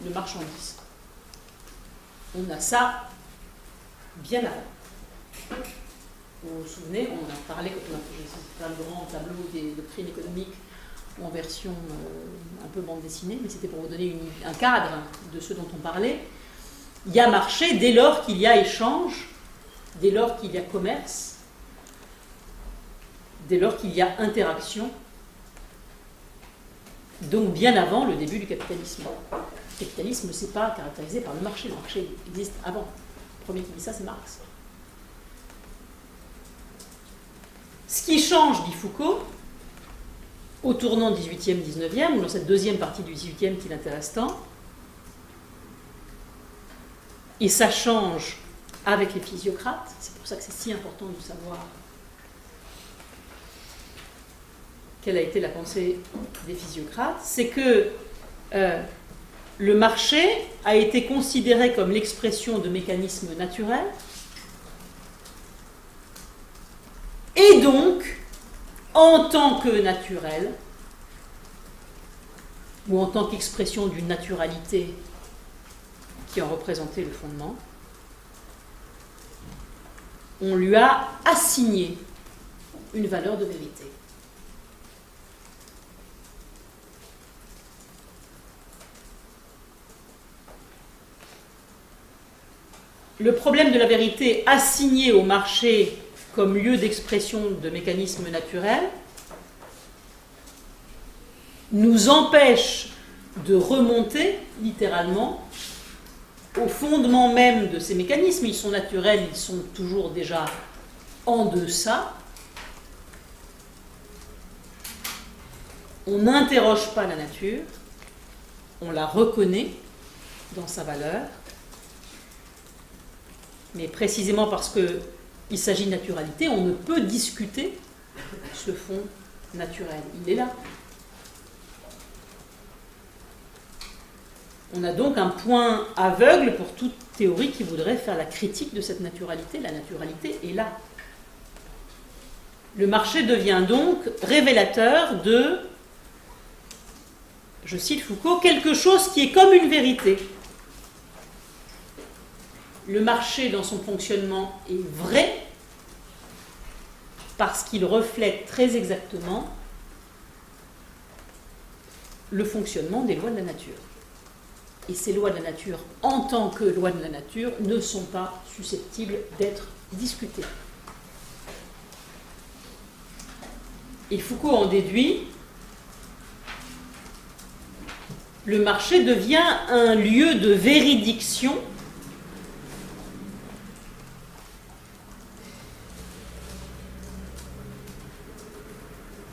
de marchandises. On a ça bien avant. Vous vous souvenez, on en parlait quand on a fait un grand tableau des doctrines économiques en version un peu bande dessinée, mais c'était pour vous donner un cadre de ce dont on parlait. Il y a marché dès lors qu'il y a échange, dès lors qu'il y a commerce, dès lors qu'il y a interaction, donc bien avant le début du capitalisme. Le capitalisme ne s'est pas caractérisé par le marché existe avant. Le premier qui dit ça, c'est Marx. Ce qui change, dit Foucault, au tournant 18e-19e, ou dans cette deuxième partie du 18e qui l'intéresse tant, et ça change avec les physiocrates, c'est pour ça que c'est si important de savoir quelle a été la pensée des physiocrates, c'est que le marché a été considéré comme l'expression de mécanismes naturels, et donc, en tant que naturel, ou en tant qu'expression d'une naturalité qui en représentait le fondement, on lui a assigné une valeur de vérité. Le problème de la vérité assignée au marché comme lieu d'expression de mécanismes naturels nous empêche de remonter littéralement au fondement même de ces mécanismes. Ils sont naturels, ils sont toujours déjà en deçà. On n'interroge pas la nature, on la reconnaît dans sa valeur, mais précisément parce qu'il s'agit de naturalité, on ne peut discuter ce fond naturel. Il est là. On a donc un point aveugle pour toute théorie qui voudrait faire la critique de cette naturalité. La naturalité est là. Le marché devient donc révélateur de, je cite Foucault, quelque chose qui est comme une vérité. Le marché, dans son fonctionnement, est vrai parce qu'il reflète très exactement le fonctionnement des lois de la nature. Et ces lois de la nature, en tant que lois de la nature, ne sont pas susceptibles d'être discutées. Et Foucault en déduit, le marché devient un lieu de véridiction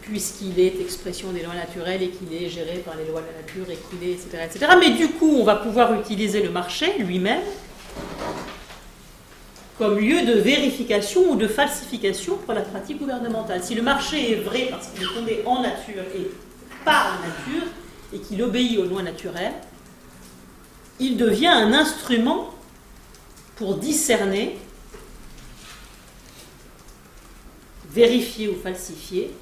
puisqu'il est expression des lois naturelles et qu'il est géré par les lois de la nature et qu'il est, etc., etc. Mais du coup, on va pouvoir utiliser le marché lui-même comme lieu de vérification ou de falsification pour la pratique gouvernementale. Si le marché est vrai parce qu'il est fondé en nature et par la nature et qu'il obéit aux lois naturelles, il devient un instrument pour discerner, vérifier ou falsifier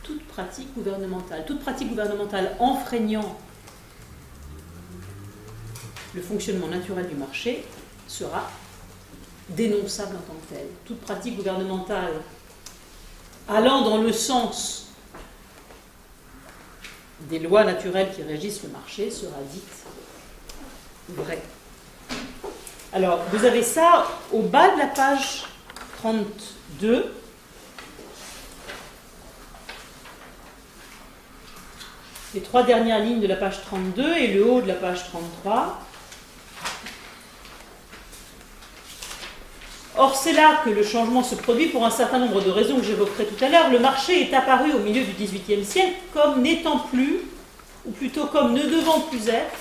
toute pratique gouvernementale. Toute pratique gouvernementale enfreignant le fonctionnement naturel du marché sera dénonçable en tant que telle. Toute pratique gouvernementale allant dans le sens des lois naturelles qui régissent le marché sera dite vraie. Alors, vous avez ça au bas de la page 32. Les 3 dernières lignes de la page 32 et le haut de la page 33. Or, c'est là que le changement se produit pour un certain nombre de raisons que j'évoquerai tout à l'heure. Le marché est apparu au milieu du XVIIIe siècle comme n'étant plus, ou plutôt comme ne devant plus être,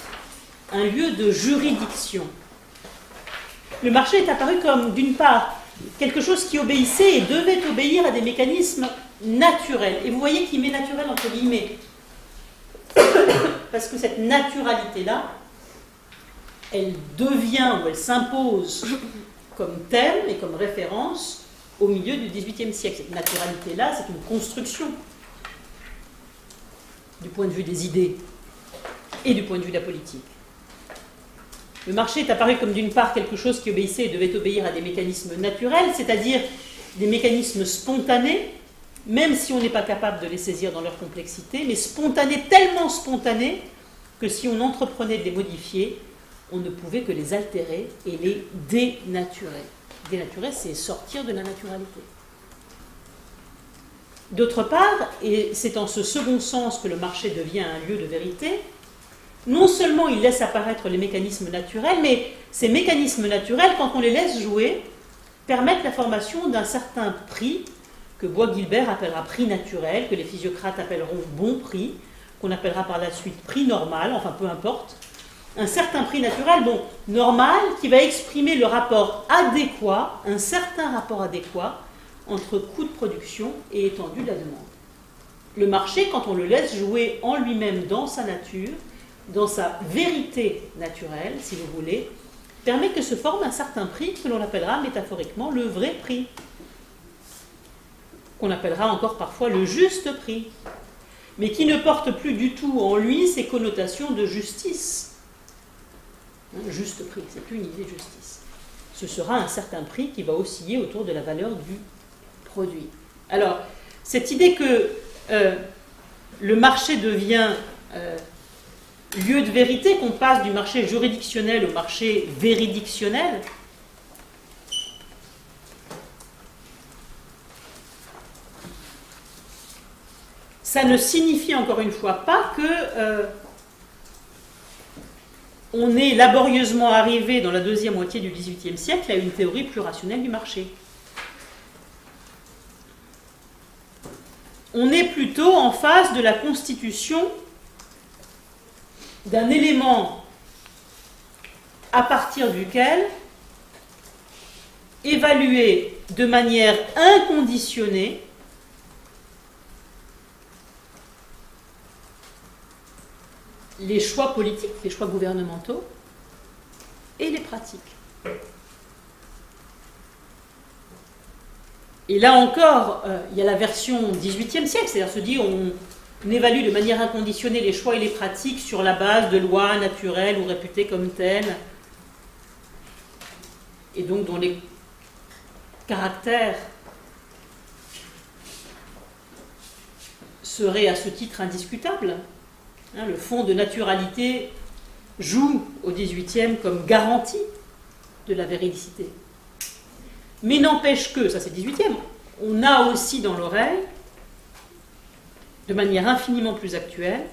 un lieu de juridiction. Le marché est apparu comme, d'une part, quelque chose qui obéissait et devait obéir à des mécanismes naturels. Et vous voyez qu'il met naturel entre guillemets. Parce que cette naturalité-là, elle devient ou elle s'impose comme thème et comme référence au milieu du XVIIIe siècle. Cette naturalité-là, c'est une construction du point de vue des idées et du point de vue de la politique. Le marché est apparu comme d'une part quelque chose qui obéissait et devait obéir à des mécanismes naturels, c'est-à-dire des mécanismes spontanés, même si on n'est pas capable de les saisir dans leur complexité, mais spontanés, tellement spontanés que si on entreprenait de les modifier, on ne pouvait que les altérer et les dénaturer. Dénaturer, c'est sortir de la naturalité. D'autre part, et c'est en ce second sens que le marché devient un lieu de vérité, non seulement il laisse apparaître les mécanismes naturels, mais ces mécanismes naturels, quand on les laisse jouer, permettent la formation d'un certain prix que Bois-Guilbert appellera prix naturel, que les physiocrates appelleront bon prix, qu'on appellera par la suite prix normal, enfin peu importe, un certain prix naturel, bon, normal, qui va exprimer le rapport adéquat, un certain rapport adéquat entre coût de production et étendue de la demande. Le marché, quand on le laisse jouer en lui-même dans sa nature, dans sa vérité naturelle, si vous voulez, permet que se forme un certain prix que l'on appellera métaphoriquement le vrai prix, qu'on appellera encore parfois le juste prix, mais qui ne porte plus du tout en lui ces connotations de justice. Juste prix, c'est plus une idée de justice. Ce sera un certain prix qui va osciller autour de la valeur du produit. Alors, cette idée que le marché devient lieu de vérité, qu'on passe du marché juridictionnel au marché véridictionnel, ça ne signifie encore une fois pas que on est laborieusement arrivé dans la deuxième moitié du XVIIIe siècle à une théorie plus rationnelle du marché. On est plutôt en phase de la constitution d'un élément à partir duquel évaluer de manière inconditionnée les choix politiques, les choix gouvernementaux et les pratiques. Et là encore, il y a la version 18e siècle, c'est-à-dire se dit on évalue de manière inconditionnée les choix et les pratiques sur la base de lois naturelles ou réputées comme telles, et donc dont les caractères seraient à ce titre indiscutables. Le fond de naturalité joue au XVIIIe comme garantie de la véridicité. Mais n'empêche que, ça c'est le XVIIIe, on a aussi dans l'oreille, de manière infiniment plus actuelle,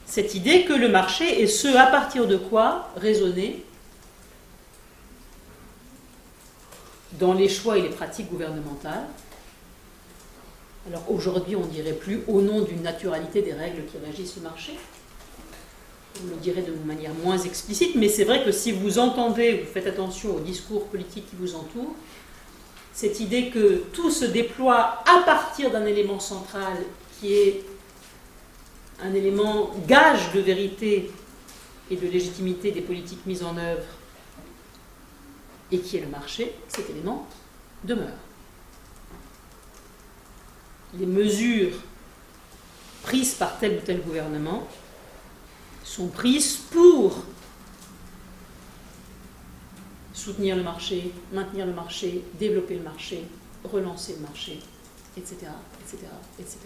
cette idée que le marché est ce à partir de quoi raisonner dans les choix et les pratiques gouvernementales, Alors aujourd'hui, on ne dirait plus au nom d'une naturalité des règles qui régissent le marché. On le dirait de manière moins explicite, mais c'est vrai que si vous entendez, vous faites attention au discours politique qui vous entoure, cette idée que tout se déploie à partir d'un élément central qui est un élément gage de vérité et de légitimité des politiques mises en œuvre et qui est le marché, cet élément demeure. Les mesures prises par tel ou tel gouvernement sont prises pour soutenir le marché, maintenir le marché, développer le marché, relancer le marché, etc., etc., etc.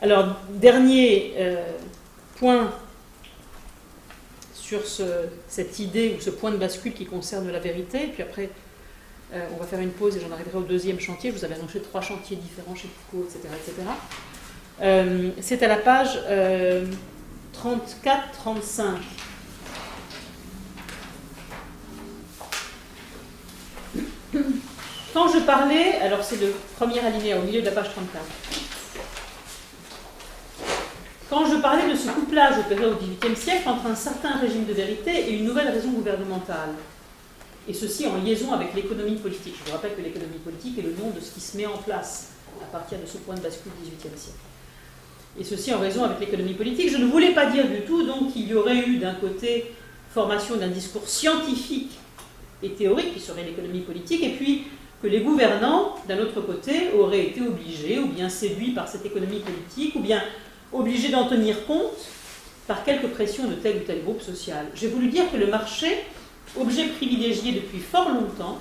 Alors, dernier point sur cette idée ou ce point de bascule qui concerne la vérité, et puis après on va faire une pause et j'en arriverai au deuxième chantier. Je vous avais annoncé 3 chantiers différents chez Foucault, etc., etc. C'est à la page 34-35. Quand je parlais, alors c'est le premier alinéa au milieu de la page 34. Quand je parlais de ce couplage opéré au XVIIIe siècle entre un certain régime de vérité et une nouvelle raison gouvernementale, et ceci en liaison avec l'économie politique. Je vous rappelle que l'économie politique est le nom de ce qui se met en place à partir de ce point de bascule du XVIIIe siècle. Et ceci en raison avec l'économie politique. Je ne voulais pas dire du tout donc qu'il y aurait eu d'un côté formation d'un discours scientifique et théorique qui serait l'économie politique, et puis que les gouvernants, d'un autre côté, auraient été obligés, ou bien séduits par cette économie politique, ou bien obligés d'en tenir compte par quelques pressions de tel ou tel groupe social. J'ai voulu dire que le marché, objet privilégié depuis fort longtemps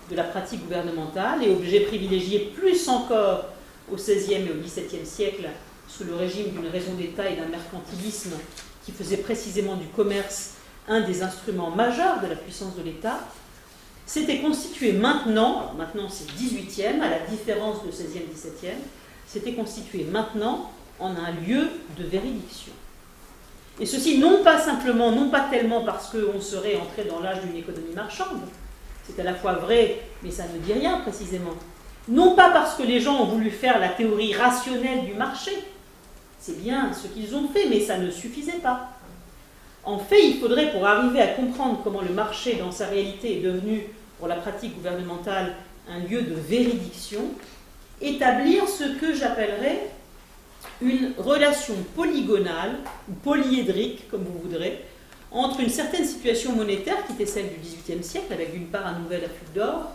de la pratique gouvernementale, et objet privilégié plus encore au XVIe et au XVIIe siècle, sous le régime d'une raison d'État et d'un mercantilisme qui faisait précisément du commerce un des instruments majeurs de la puissance de l'État, s'était constitué maintenant c'est 18e, à la différence de 16e, 17e, s'était constitué maintenant en un lieu de véridiction. Et ceci non pas simplement, non pas tellement parce qu'on serait entré dans l'âge d'une économie marchande, c'est à la fois vrai, mais ça ne dit rien précisément. Non pas parce que les gens ont voulu faire la théorie rationnelle du marché, c'est bien ce qu'ils ont fait, mais ça ne suffisait pas. En fait, il faudrait, pour arriver à comprendre comment le marché dans sa réalité est devenu, pour la pratique gouvernementale, un lieu de véridiction, établir ce que j'appellerais une relation polygonale, ou polyédrique, comme vous voudrez, entre une certaine situation monétaire qui était celle du XVIIIe siècle, avec d'une part un nouvel afflux d'or,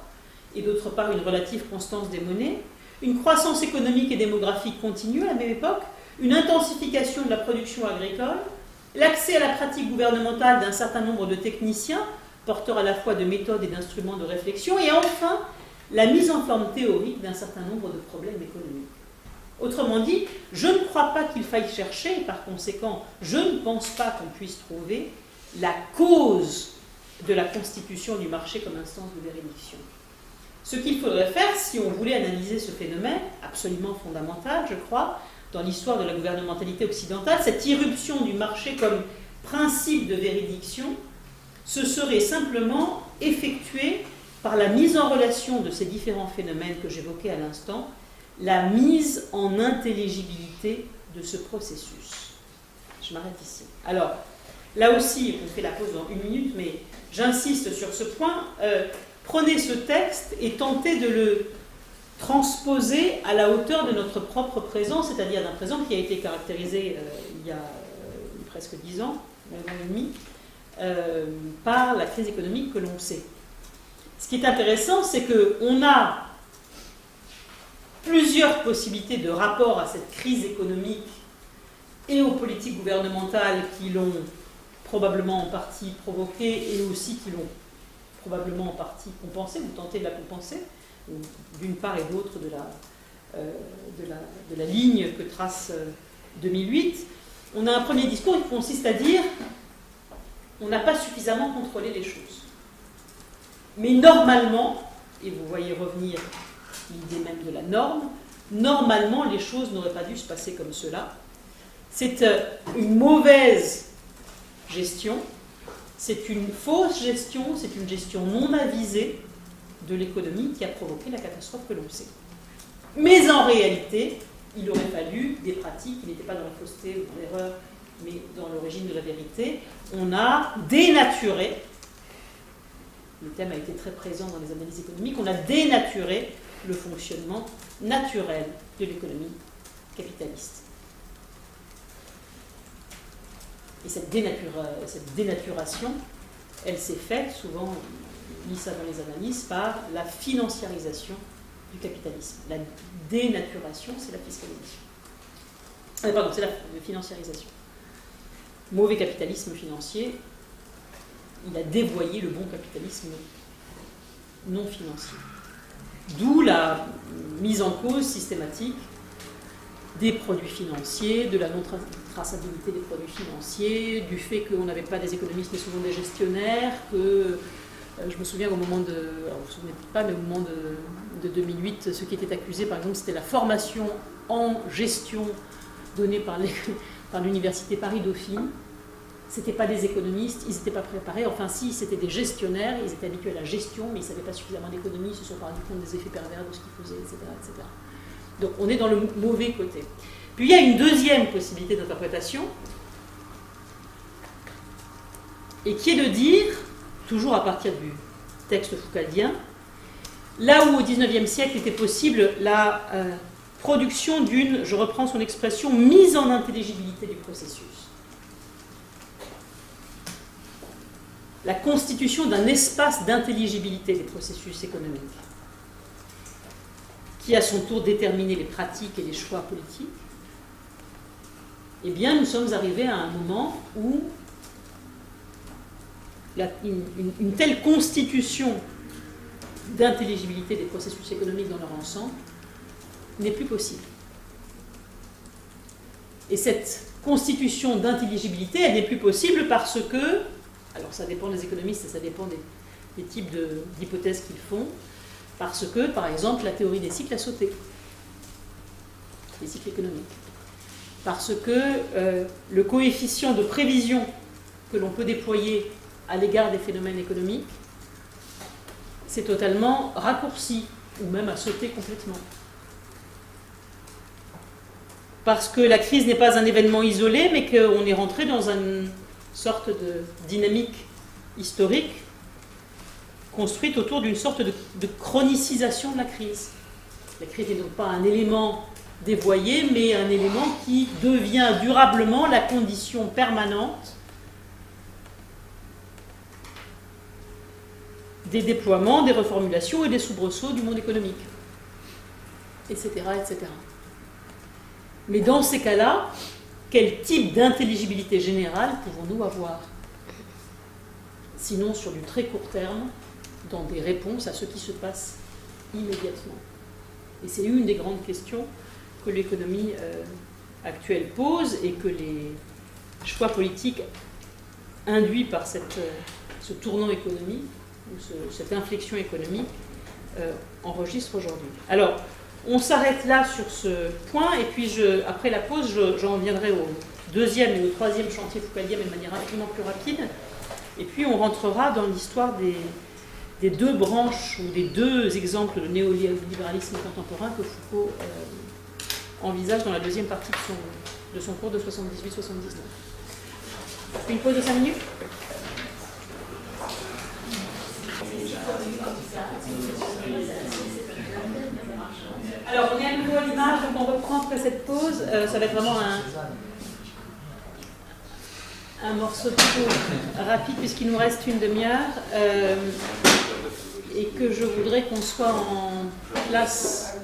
et d'autre part une relative constance des monnaies, une croissance économique et démographique continue à la même époque, une intensification de la production agricole, l'accès à la pratique gouvernementale d'un certain nombre de techniciens, porteurs à la fois de méthodes et d'instruments de réflexion, et enfin la mise en forme théorique d'un certain nombre de problèmes économiques. Autrement dit, je ne crois pas qu'il faille chercher, et par conséquent, je ne pense pas qu'on puisse trouver la cause de la constitution du marché comme instance de véridiction. Ce qu'il faudrait faire, si on voulait analyser ce phénomène, absolument fondamental, je crois, dans l'histoire de la gouvernementalité occidentale, cette irruption du marché comme principe de véridiction, ce serait simplement effectué par la mise en relation de ces différents phénomènes que j'évoquais à l'instant, la mise en intelligibilité de ce processus. Je m'arrête ici. Alors, là aussi, on fait la pause dans 1 minute, mais j'insiste sur ce point. Prenez ce texte et tentez de le transposer à la hauteur de notre propre présent, c'est-à-dire d'un présent qui a été caractérisé il y a presque 10 ans, 9 ans et demi, par la crise économique que l'on sait. Ce qui est intéressant, c'est qu'on a plusieurs possibilités de rapport à cette crise économique et aux politiques gouvernementales qui l'ont probablement en partie provoquée et aussi qui l'ont probablement en partie compensée ou tenté de la compenser, d'une part et d'autre de la ligne que trace 2008. On a un premier discours qui consiste à dire on n'a pas suffisamment contrôlé les choses. Mais normalement, et vous voyez revenir l'idée même de la norme, normalement les choses n'auraient pas dû se passer comme cela. C'est une mauvaise gestion, c'est une fausse gestion, c'est une gestion non avisée de l'économie qui a provoqué la catastrophe que l'on sait. Mais en réalité, il aurait fallu des pratiques qui n'étaient pas dans la fausseté ou dans l'erreur, mais dans l'origine de la vérité. On a dénaturé, le thème a été très présent dans les analyses économiques, on a dénaturé le fonctionnement naturel de l'économie capitaliste. Et cette dénaturation, elle s'est faite, souvent on lit ça dans les analyses, par la financiarisation du capitalisme. La dénaturation, c'est la fiscalisation. Pardon, c'est la financiarisation. Mauvais capitalisme financier, il a dévoyé le bon capitalisme non financier. D'où la mise en cause systématique des produits financiers, de la non-traçabilité des produits financiers, du fait qu'on n'avait pas des économistes mais souvent des gestionnaires, que je me souviens au moment de, alors vous ne vous souvenez pas, mais au moment de 2008, ce qui était accusé par exemple c'était la formation en gestion donnée par l'université Paris-Dauphine. Ce n'étaient pas des économistes, ils n'étaient pas préparés, enfin si, c'était des gestionnaires, ils étaient habitués à la gestion, mais ils ne savaient pas suffisamment d'économie, ils se sont pas rendus compte des effets pervers de ce qu'ils faisaient, etc., etc. Donc on est dans le mauvais côté. Puis il y a une deuxième possibilité d'interprétation, et qui est de dire, toujours à partir du texte foucaldien, là où au XIXe siècle était possible la production d'une, je reprends son expression, mise en intelligibilité du processus. La constitution d'un espace d'intelligibilité des processus économiques, qui à son tour déterminait les pratiques et les choix politiques, eh bien nous sommes arrivés à un moment où une telle constitution d'intelligibilité des processus économiques dans leur ensemble n'est plus possible. Et cette constitution d'intelligibilité, elle n'est plus possible parce que, alors ça dépend des économistes et ça dépend des types d'hypothèses qu'ils font, parce que, par exemple, la théorie des cycles a sauté, les cycles économiques. Parce que le coefficient de prévision que l'on peut déployer à l'égard des phénomènes économiques s'est totalement raccourci, ou même a sauté complètement. Parce que la crise n'est pas un événement isolé, mais qu'on est rentré dans une sorte de dynamique historique construite autour d'une sorte de chronicisation de la crise. La crise n'est donc pas un élément dévoyé, mais un élément qui devient durablement la condition permanente des déploiements, des reformulations et des soubresauts du monde économique, etc., etc. Mais dans ces cas-là, quel type d'intelligibilité générale pouvons-nous avoir? Sinon sur du très court terme, dans des réponses à ce qui se passe immédiatement. Et c'est une des grandes questions que l'économie actuelle pose et que les choix politiques induits par ce tournant économique, ou cette inflexion économique, enregistrent aujourd'hui. Alors, on s'arrête là sur ce point, et puis après la pause, j'en viendrai au deuxième et au troisième chantier foucaldien, mais de manière infiniment plus rapide. Et puis on rentrera dans l'histoire des deux branches, ou des deux exemples de néolibéralisme contemporain que Foucault envisage dans la deuxième partie de son cours de 78-79. Une pause de 5 minutes. Alors, on est à nouveau à l'image, donc on reprend après cette pause. Ça va être vraiment un morceau de pause rapide, puisqu'il nous reste une demi-heure. Et que je voudrais qu'on soit en classe.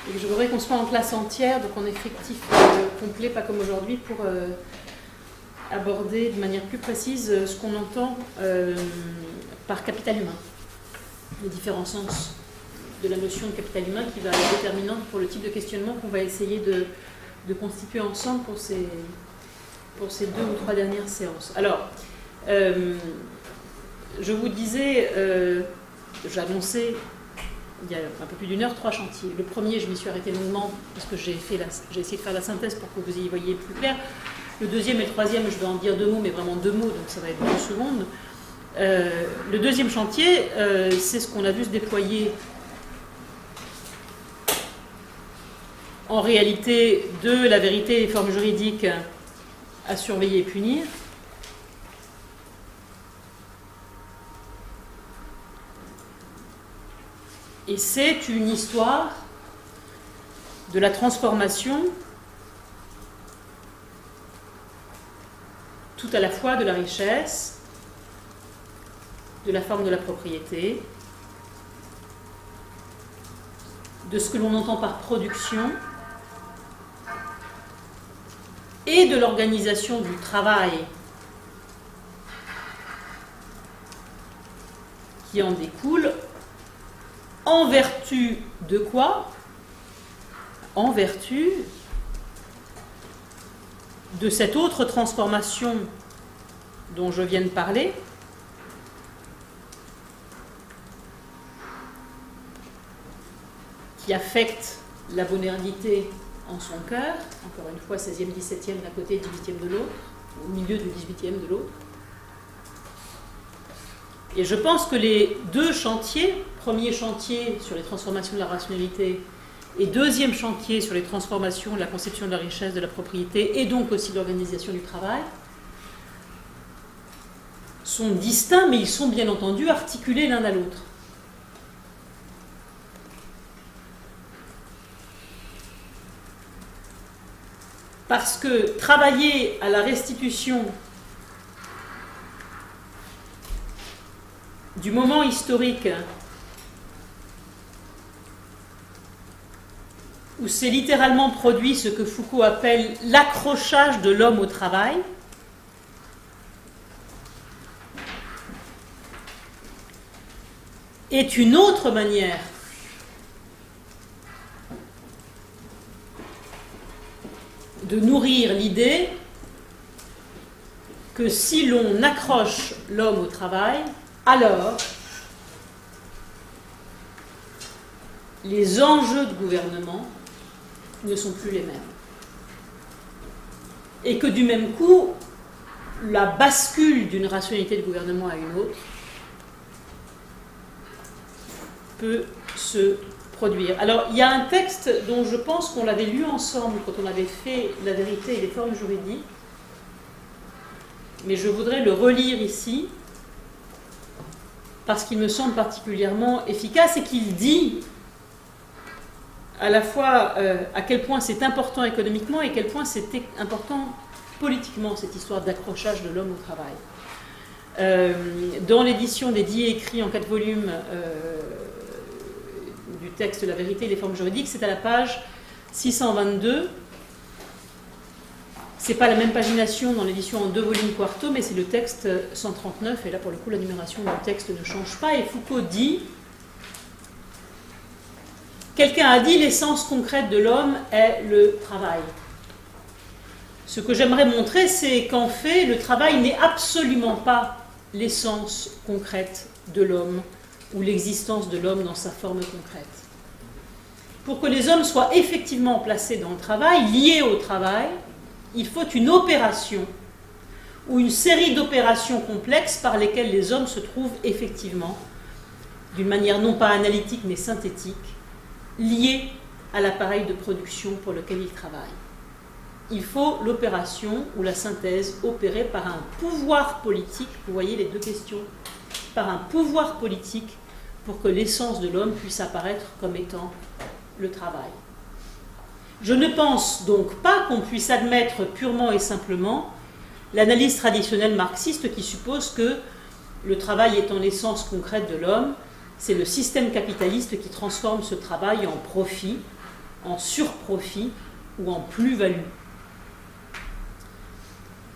Et que je voudrais qu'on soit en classe entière, donc en effectif complet, pas comme aujourd'hui, pour aborder de manière plus précise ce qu'on entend par capital humain, les différents sens de la notion de capital humain qui va être déterminante pour le type de questionnement qu'on va essayer de constituer ensemble pour ces 2 ou 3 dernières séances. Alors, je vous disais, j'annonçais il y a un peu plus d'1 heure 3 chantiers. Le premier, je m'y suis arrêtée longuement parce que j'ai essayé de faire la synthèse pour que vous y voyiez plus clair. Le deuxième et le troisième, je vais en dire 2 mots, mais vraiment 2 mots, donc ça va être 2 secondes. Le deuxième chantier, c'est ce qu'on a vu se déployer en réalité de la vérité et des formes juridiques à surveiller et punir. Et c'est une histoire de la transformation tout à la fois de la richesse, de la forme de la propriété, de ce que l'on entend par production et de l'organisation du travail qui en découle, en vertu de quoi? En vertu de cette autre transformation dont je viens de parler, qui affecte la modernité en son cœur, encore une fois 16e, 17e d'un côté, 18e de l'autre, au milieu du 18e de l'autre. Et je pense que les 2 chantiers, premier chantier sur les transformations de la rationalité et deuxième chantier sur les transformations de la conception de la richesse, de la propriété et donc aussi de l'organisation du travail, sont distincts, mais ils sont bien entendu articulés l'un à l'autre. Parce que travailler à la restitution du moment historique où s'est littéralement produit ce que Foucault appelle l'accrochage de l'homme au travail, est une autre manière de nourrir l'idée que si l'on accroche l'homme au travail, alors les enjeux de gouvernement ne sont plus les mêmes. Et que du même coup, la bascule d'une rationalité de gouvernement à une autre peut se produire. Alors, il y a un texte dont je pense qu'on l'avait lu ensemble quand on avait fait La vérité et les formes juridiques, mais je voudrais le relire ici, parce qu'il me semble particulièrement efficace et qu'il dit à la fois à quel point c'est important économiquement et à quel point c'était important politiquement, cette histoire d'accrochage de l'homme au travail. Dans l'édition des 10 écrits en 4 volumes du texte La vérité et les formes juridiques, c'est à la page 622. C'est pas la même pagination dans l'édition en 2 volumes quarto, mais c'est le texte 139, et là pour le coup la numération du texte ne change pas, et Foucault dit: quelqu'un a dit l'essence concrète de l'homme est le travail. Ce que j'aimerais montrer, c'est qu'en fait, le travail n'est absolument pas l'essence concrète de l'homme ou l'existence de l'homme dans sa forme concrète. Pour que les hommes soient effectivement placés dans le travail, liés au travail, il faut une opération ou une série d'opérations complexes par lesquelles les hommes se trouvent effectivement, d'une manière non pas analytique mais synthétique, liés à l'appareil de production pour lequel ils travaillent. Il faut l'opération ou la synthèse opérée par un pouvoir politique, vous voyez les 2 questions, par un pouvoir politique pour que l'essence de l'homme puisse apparaître comme étant le travail. Je ne pense donc pas qu'on puisse admettre purement et simplement l'analyse traditionnelle marxiste qui suppose que le travail étant l'essence concrète de l'homme, c'est le système capitaliste qui transforme ce travail en profit, en surprofit ou en plus-value.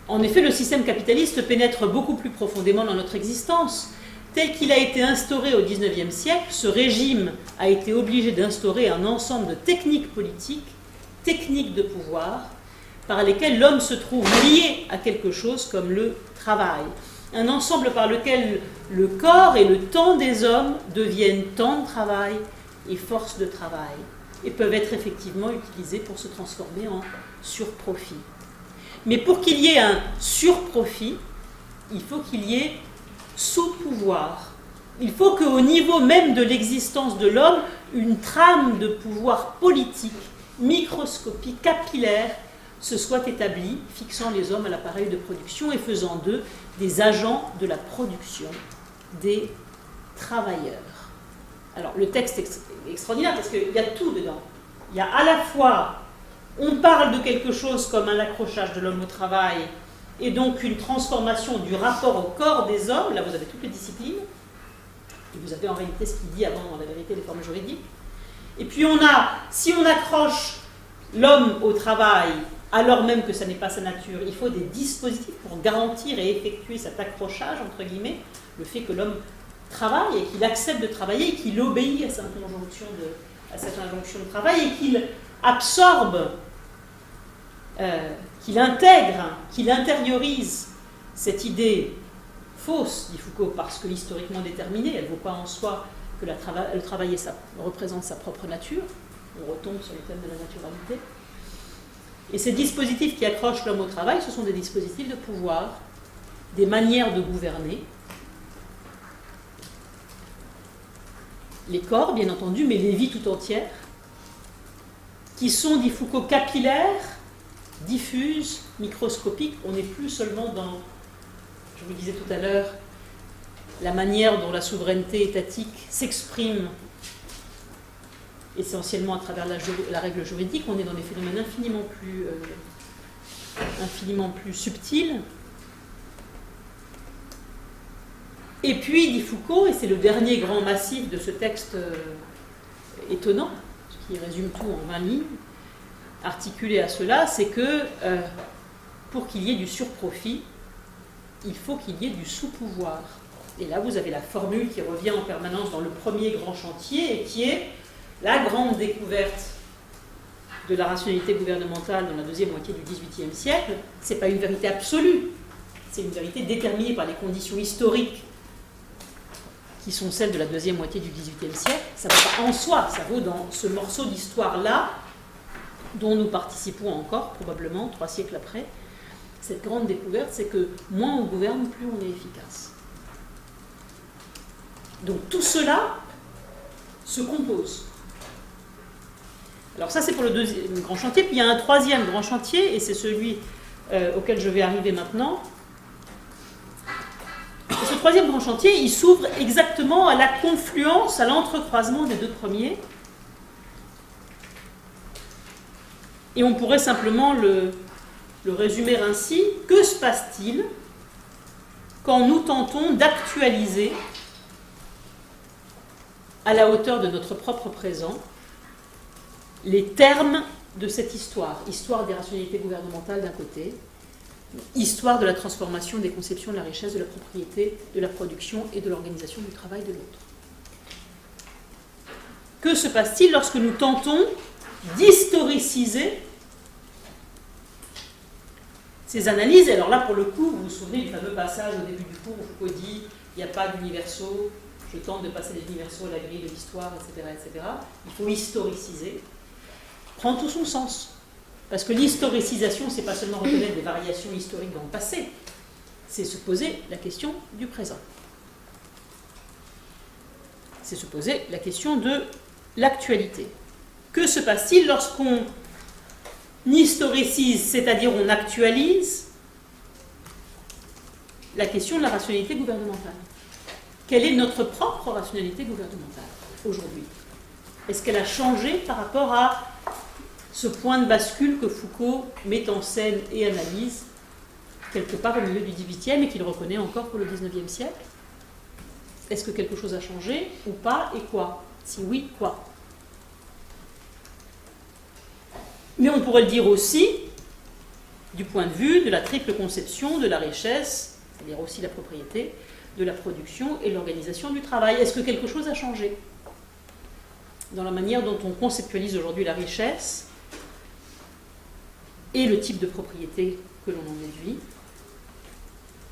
En effet, le système capitaliste pénètre beaucoup plus profondément dans notre existence. Tel qu'il a été instauré au XIXe siècle, ce régime a été obligé d'instaurer un ensemble de techniques politiques, techniques de pouvoir, par lesquelles l'homme se trouve lié à quelque chose comme le travail. Un ensemble par lequel le corps et le temps des hommes deviennent temps de travail et force de travail, et peuvent être effectivement utilisés pour se transformer en surprofit. Mais pour qu'il y ait un surprofit, il faut qu'il y ait sous-pouvoir. Il faut qu'au niveau même de l'existence de l'homme, une trame de pouvoir politique, microscopique, capillaire, se soit établie, fixant les hommes à l'appareil de production et faisant d'eux des agents de la production, des travailleurs. Alors, le texte est extraordinaire parce qu'il y a tout dedans. Il y a à la fois, on parle de quelque chose comme un accrochage de l'homme au travail et donc une transformation du rapport au corps des hommes. Là, vous avez toutes les disciplines. Et vous avez en réalité ce qu'il dit avant, dans la vérité, les formes juridiques. Et puis si on accroche l'homme au travail, alors même que ça n'est pas sa nature, il faut des dispositifs pour garantir et effectuer cet accrochage, entre guillemets, le fait que l'homme travaille et qu'il accepte de travailler et qu'il obéit à cette injonction de travail et qu'il absorbe, qu'il intègre, qu'il intériorise cette idée fausse, dit Foucault, parce que historiquement déterminée, elle ne vaut pas en soi que le travail représente sa propre nature. On retombe sur le thème de la naturalité. Et ces dispositifs qui accrochent l'homme au travail, ce sont des dispositifs de pouvoir, des manières de gouverner. Les corps, bien entendu, mais les vies tout entières, qui sont, dit Foucault, capillaires, diffuses, microscopiques. On n'est plus seulement dans, je vous disais tout à l'heure, la manière dont la souveraineté étatique s'exprime essentiellement à travers la règle juridique. On est dans des phénomènes infiniment plus subtils. Et puis, dit Foucault, et c'est le dernier grand massif de ce texte étonnant, qui résume tout en 20 lignes, articulé à cela, c'est que pour qu'il y ait du surprofit, il faut qu'il y ait du sous-pouvoir. Et là, vous avez la formule qui revient en permanence dans le premier grand chantier et qui est la grande découverte de la rationalité gouvernementale dans la deuxième moitié du XVIIIe siècle. Ce n'est pas une vérité absolue, c'est une vérité déterminée par les conditions historiques qui sont celles de la deuxième moitié du XVIIIe siècle. Ça ne vaut pas en soi, ça vaut dans ce morceau d'histoire-là dont nous participons encore, probablement, 3 siècles après. Cette grande découverte, c'est que moins on gouverne, plus on est efficace. Donc tout cela se compose. Alors ça, c'est pour le deuxième grand chantier. Puis il y a un troisième grand chantier, et c'est celui auquel je vais arriver maintenant. Et ce troisième grand chantier, il s'ouvre exactement à la confluence, à l'entrecroisement des deux premiers. Et on pourrait simplement le résumer ainsi. Que se passe-t-il quand nous tentons d'actualiser à la hauteur de notre propre présent les termes de cette histoire des rationalités gouvernementales d'un côté, histoire de la transformation des conceptions de la richesse, de la propriété, de la production et de l'organisation du travail de l'autre. Que se passe-t-il lorsque nous tentons d'historiciser ces analyses? Et alors là, pour le coup, vous vous souvenez du fameux passage au début du cours où Foucault dit « il n'y a pas d'universaux, je tente de passer des universaux à la grille de l'histoire, etc., etc. » Il faut historiciser. Prend tout son sens. Parce que l'historicisation, ce n'est pas seulement reconnaître des variations historiques dans le passé, c'est se poser la question du présent. C'est se poser la question de l'actualité. Que se passe-t-il lorsqu'on historicise, c'est-à-dire on actualise la question de la rationalité gouvernementale? Quelle est notre propre rationalité gouvernementale aujourd'hui? Est-ce qu'elle a changé par rapport à ce point de bascule que Foucault met en scène et analyse quelque part au milieu du XVIIIe et qu'il reconnaît encore pour le XIXe siècle? Est-ce que quelque chose a changé ou pas, et quoi? Si oui, quoi? Mais on pourrait le dire aussi du point de vue de la triple conception de la richesse, c'est-à-dire aussi la propriété, de la production et l'organisation du travail. Est-ce que quelque chose a changé dans la manière dont on conceptualise aujourd'hui la richesse et le type de propriété que l'on en déduit,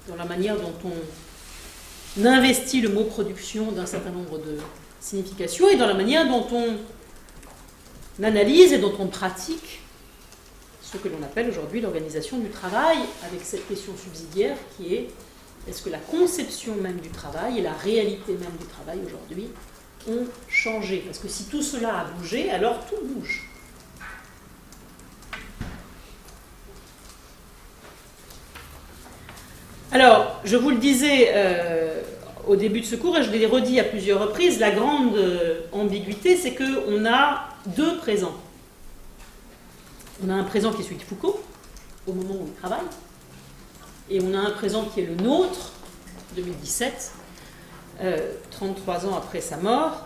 dans la manière dont on investit le mot production d'un certain nombre de significations et dans la manière dont on analyse et dont on pratique ce que l'on appelle aujourd'hui l'organisation du travail, avec cette question subsidiaire qui est: est-ce que la conception même du travail et la réalité même du travail aujourd'hui ont changé? Parce que si tout cela a bougé, alors tout bouge. Alors, je vous le disais au début de ce cours, et je l'ai redit à plusieurs reprises, la grande ambiguïté, c'est qu'on a deux présents. On a un présent qui est celui de Foucault, au moment où il travaille, et on a un présent qui est le nôtre, 2017, 33 ans après sa mort,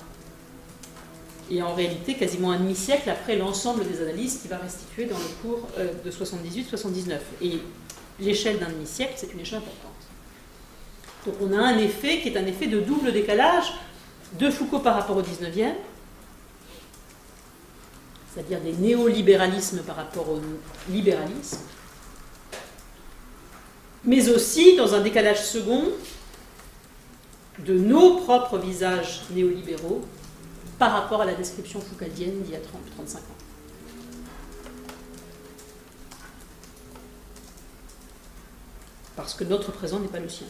et en réalité quasiment un demi-siècle après l'ensemble des analyses qu'il va restituer dans le cours de 78-79. Et l'échelle d'un demi-siècle, c'est une échelle importante. Donc on a un effet qui est un effet de double décalage de Foucault par rapport au 19e, c'est-à-dire des néolibéralismes par rapport au libéralisme, mais aussi dans un décalage second de nos propres visages néolibéraux par rapport à la description foucaldienne d'il y a 30-35 ans. Parce que notre présent n'est pas le sien.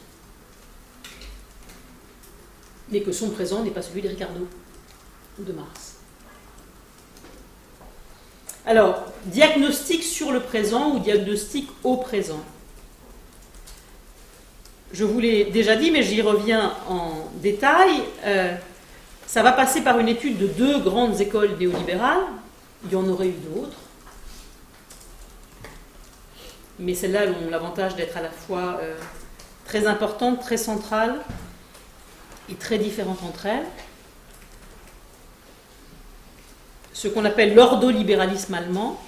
Mais que son présent n'est pas celui de Ricardo ou de Marx. Alors, diagnostic sur le présent ou diagnostic au présent. Je vous l'ai déjà dit, mais j'y reviens en détail. Ça va passer par une étude de deux grandes écoles néolibérales. Il y en aurait eu d'autres. Mais celles-là ont l'avantage d'être à la fois très importantes, très centrales et très différentes entre elles. Ce qu'on appelle l'ordolibéralisme allemand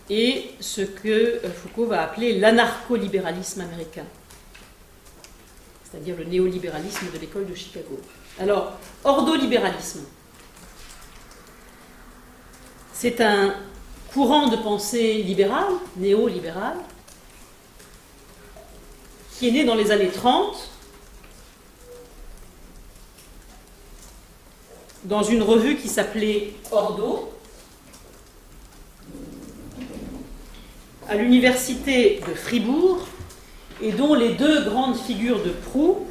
et ce que Foucault va appeler l'anarcho-libéralisme américain, c'est-à-dire le néolibéralisme de l'école de Chicago. Alors, ordolibéralisme, c'est un courant de pensée libéral, néolibéral, qui est né dans les années 30 dans une revue qui s'appelait Ordo, à l'université de Fribourg, et dont les deux grandes figures de proue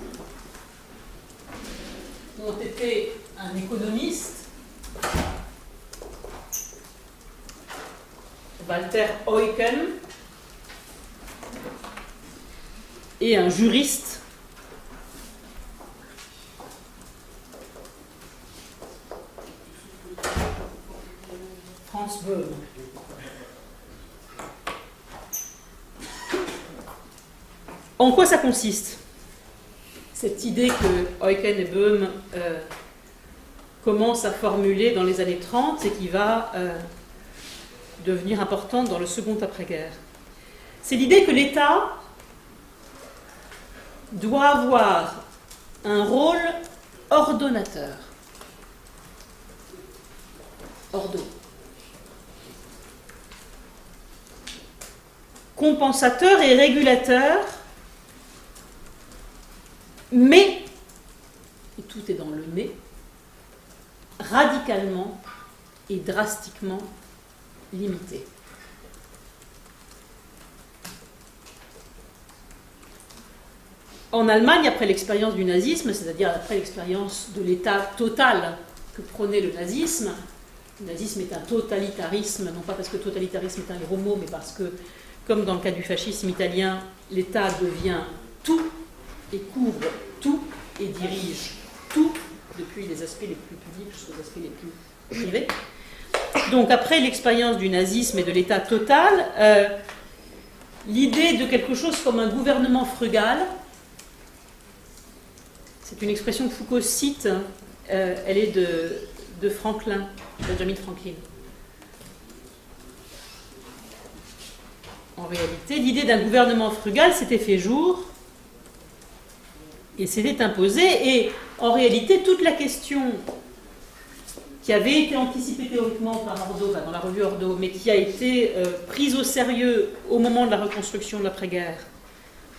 ont été un économiste, Walter Eucken, et un juriste, Franz Böhm. En quoi ça consiste, cette idée que Eucken et Böhm commencent à formuler dans les années 30 et qui va devenir importante dans le second après-guerre? C'est l'idée que l'État doit avoir un rôle ordonnateur. Ordo. Compensateur et régulateur, mais, et tout est dans le mais, radicalement et drastiquement limité. En Allemagne, après l'expérience du nazisme, c'est-à-dire après l'expérience de l'État total que prônait le nazisme est un totalitarisme, non pas parce que totalitarisme est un gros mot, mais parce que, comme dans le cas du fascisme italien, l'État devient tout et couvre tout et dirige tout, depuis les aspects les plus publics jusqu'aux aspects les plus privés. Donc après l'expérience du nazisme et de l'État total, l'idée de quelque chose comme un gouvernement frugal, c'est une expression que Foucault cite, elle est de Franklin, Benjamin Franklin. En réalité, l'idée d'un gouvernement frugal s'était fait jour et s'était imposée, et en réalité, toute la question qui avait été anticipée théoriquement par Ordo, dans la revue Ordo, mais qui a été prise au sérieux au moment de la reconstruction de l'après-guerre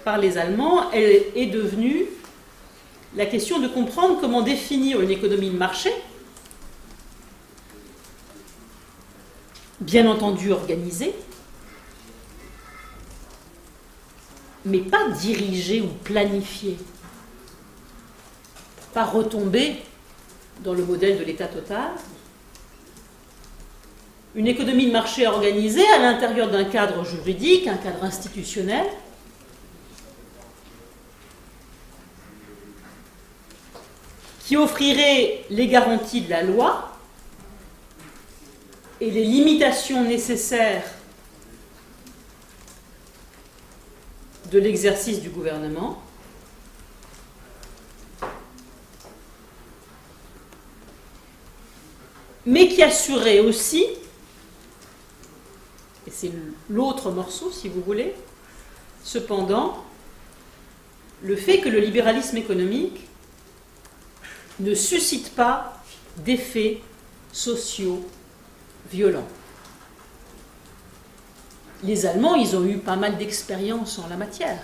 par les Allemands, elle est devenue la question de comprendre comment définir une économie de marché bien entendu organisé, mais pas dirigé ou planifié, pas retomber dans le modèle de l'État total. Une économie de marché organisée à l'intérieur d'un cadre juridique, un cadre institutionnel, qui offrirait les garanties de la loi et les limitations nécessaires de l'exercice du gouvernement, mais qui assurait aussi, et c'est l'autre morceau si vous voulez, cependant, le fait que le libéralisme économique ne suscite pas d'effets sociaux violents. Les Allemands, ils ont eu pas mal d'expérience en la matière.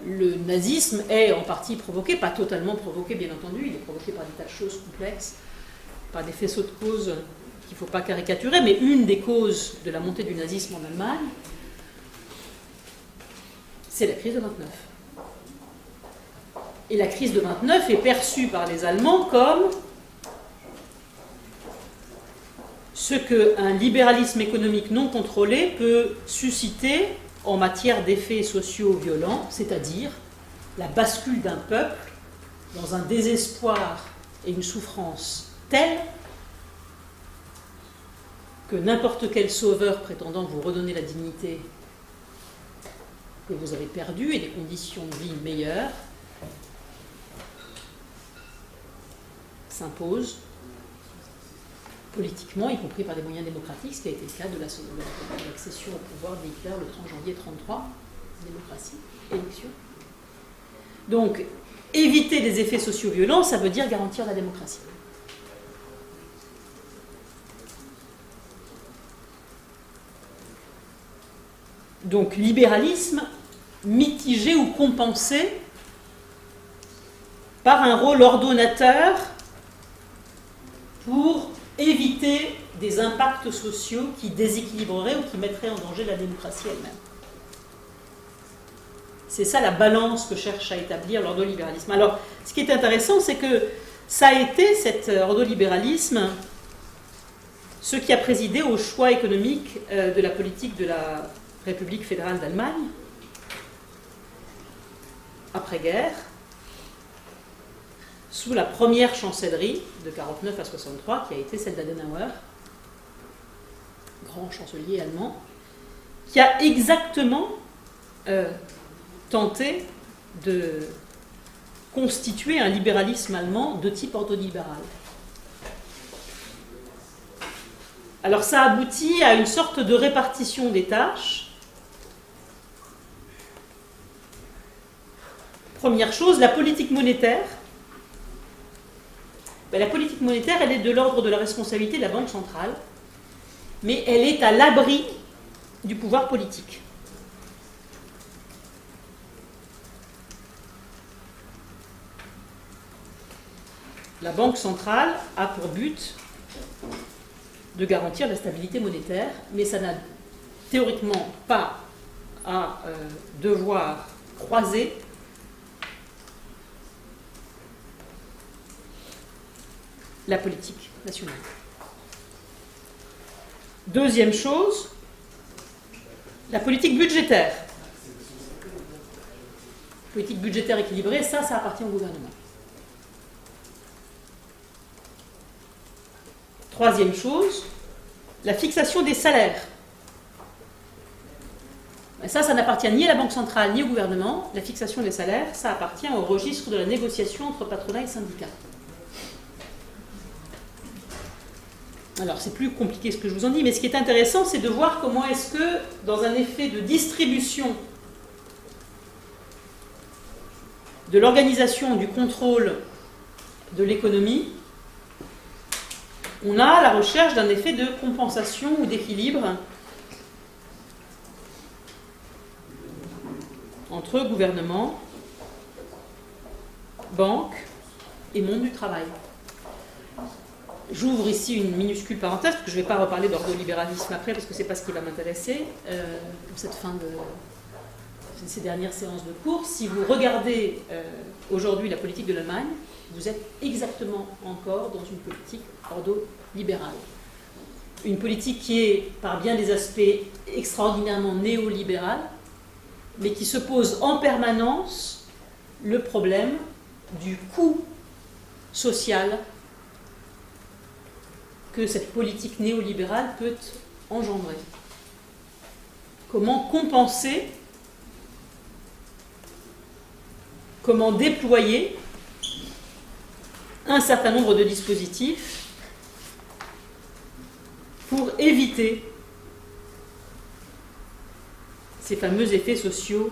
Le nazisme est en partie provoqué, pas totalement provoqué bien entendu, il est provoqué par des tas de choses complexes, par des faisceaux de causes qu'il ne faut pas caricaturer, mais une des causes de la montée du nazisme en Allemagne, c'est la crise de 29. Et la crise de 29 est perçue par les Allemands comme ce qu'un libéralisme économique non contrôlé peut susciter en matière d'effets sociaux violents, c'est-à-dire la bascule d'un peuple dans un désespoir et une souffrance telle que n'importe quel sauveur prétendant vous redonner la dignité que vous avez perdue et des conditions de vie meilleures s'impose politiquement, y compris par des moyens démocratiques, ce qui a été le cas de l'accession au pouvoir d'Hitler le 30 janvier 1933, démocratie, élection. Donc, éviter des effets sociaux violents, ça veut dire garantir la démocratie. Donc, libéralisme mitigé ou compensé par un rôle ordonnateur pour éviter des impacts sociaux qui déséquilibreraient ou qui mettraient en danger la démocratie elle-même. C'est ça la balance que cherche à établir l'ordolibéralisme. Alors, ce qui est intéressant, c'est que ça a été cet ordolibéralisme ce qui a présidé au choix économique de la politique de la République fédérale d'Allemagne après-guerre, sous la première chancellerie de 49 à 63, qui a été celle d'Adenauer, grand chancelier allemand, qui a exactement tenté de constituer un libéralisme allemand de type ordolibéral. Alors ça aboutit à une sorte de répartition des tâches. Première chose, la politique monétaire. La politique monétaire, elle est de l'ordre de la responsabilité de la Banque centrale, mais elle est à l'abri du pouvoir politique. La Banque centrale a pour but de garantir la stabilité monétaire, mais ça n'a théoriquement pas à devoir croiser la politique nationale. Deuxième chose, la politique budgétaire. Politique budgétaire équilibrée, ça appartient au gouvernement. Troisième chose, la fixation des salaires. Ça n'appartient ni à la Banque centrale ni au gouvernement. La fixation des salaires, ça appartient au registre de la négociation entre patronat et syndicats. Alors, c'est plus compliqué ce que je vous en dis, mais ce qui est intéressant, c'est de voir comment est-ce que, dans un effet de distribution de l'organisation du contrôle de l'économie, on a la recherche d'un effet de compensation ou d'équilibre entre gouvernement, banque et monde du travail. j'ouvre ici une minuscule parenthèse, parce que je ne vais pas reparler d'ordolibéralisme après, parce que ce n'est pas ce qui va m'intéresser pour cette fin de ces dernières séances de cours. Si vous regardez aujourd'hui la politique de l'Allemagne, vous êtes exactement encore dans une politique ordolibérale. Une politique qui est, par bien des aspects, extraordinairement néolibérale, mais qui se pose en permanence le problème du coût social que cette politique néolibérale peut engendrer. Comment compenser, comment déployer un certain nombre de dispositifs pour éviter ces fameux effets sociaux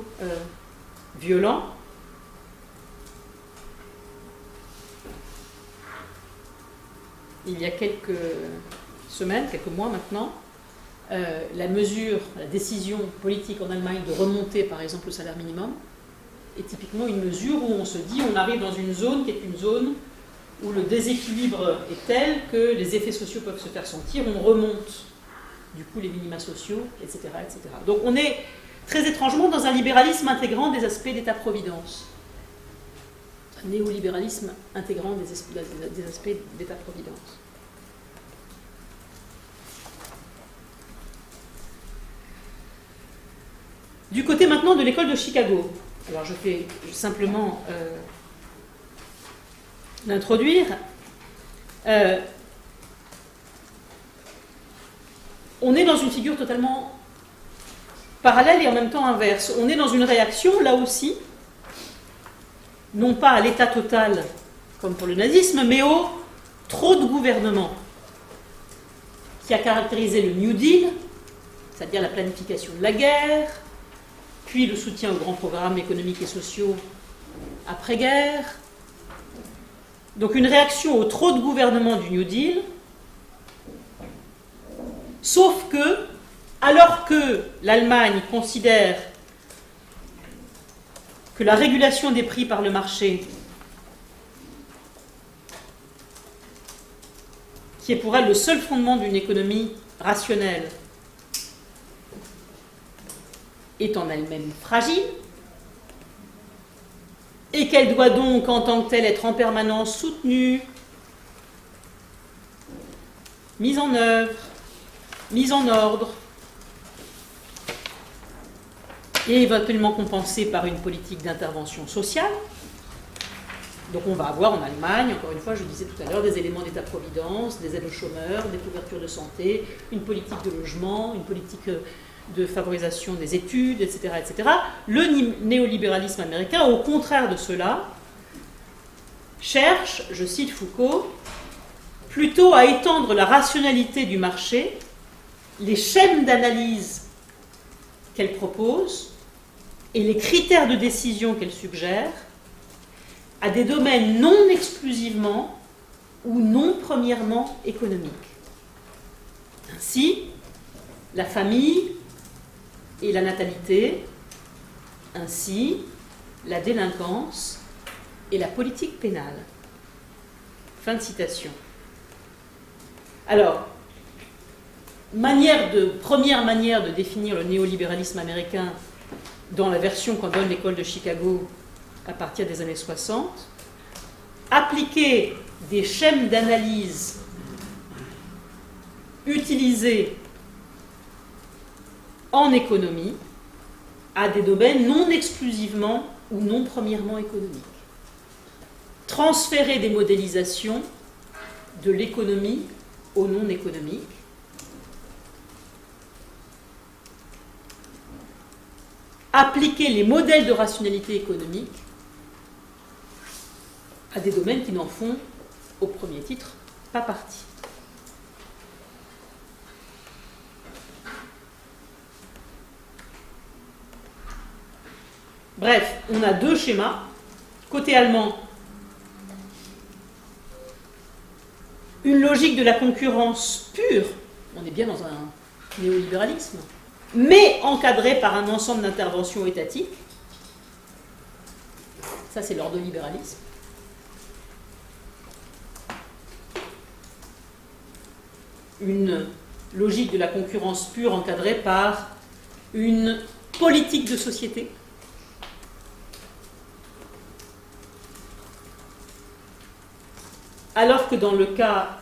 violents. Il y a quelques semaines, quelques mois maintenant, la décision politique en Allemagne de remonter par exemple le salaire minimum est typiquement une mesure où on se dit on arrive dans une zone qui est une zone où le déséquilibre est tel que les effets sociaux peuvent se faire sentir, on remonte du coup les minima sociaux, etc., etc. Donc on est très étrangement dans un libéralisme intégrant des aspects d'État-providence. Un néolibéralisme intégrant des aspects d'État-providence. Du côté maintenant de l'école de Chicago. Alors je fais simplement l'introduire. On est dans une figure totalement parallèle et en même temps inverse. On est dans une réaction, là aussi, non pas à l'État total, comme pour le nazisme, mais au trop de gouvernement qui a caractérisé le New Deal, c'est-à-dire la planification de la guerre, puis le soutien aux grands programmes économiques et sociaux après-guerre. Donc une réaction au trop de gouvernement du New Deal, sauf que, alors que l'Allemagne considère que la régulation des prix par le marché, qui est pour elle le seul fondement d'une économie rationnelle, est en elle-même fragile, et qu'elle doit donc en tant que telle être en permanence soutenue, mise en œuvre, mise en ordre, et éventuellement compensée par une politique d'intervention sociale. Donc on va avoir en Allemagne, encore une fois, je disais tout à l'heure, des éléments d'État-providence, des aides aux chômeurs, des couvertures de santé, une politique de logement, une politique de favorisation des études, etc., etc. Le néolibéralisme américain, au contraire de cela, cherche, je cite Foucault, plutôt à étendre la rationalité du marché, les schèmes d'analyse qu'elle propose et les critères de décision qu'elle suggère à des domaines non exclusivement ou non premièrement économiques. Ainsi, la famille et la natalité, ainsi la délinquance et la politique pénale. Fin de citation. Alors, première manière de définir le néolibéralisme américain dans la version qu'en donne l'école de Chicago à partir des années 60, appliquer des schèmes d'analyse utilisés en économie à des domaines non exclusivement ou non premièrement économiques. Transférer des modélisations de l'économie au non économique. Appliquer les modèles de rationalité économique à des domaines qui n'en font, au premier titre, pas partie. Bref, on a deux schémas. Côté allemand, une logique de la concurrence pure, on est bien dans un néolibéralisme, mais encadrée par un ensemble d'interventions étatiques. Ça, c'est l'ordolibéralisme. une logique de la concurrence pure encadrée par une politique de société. Alors que dans le cas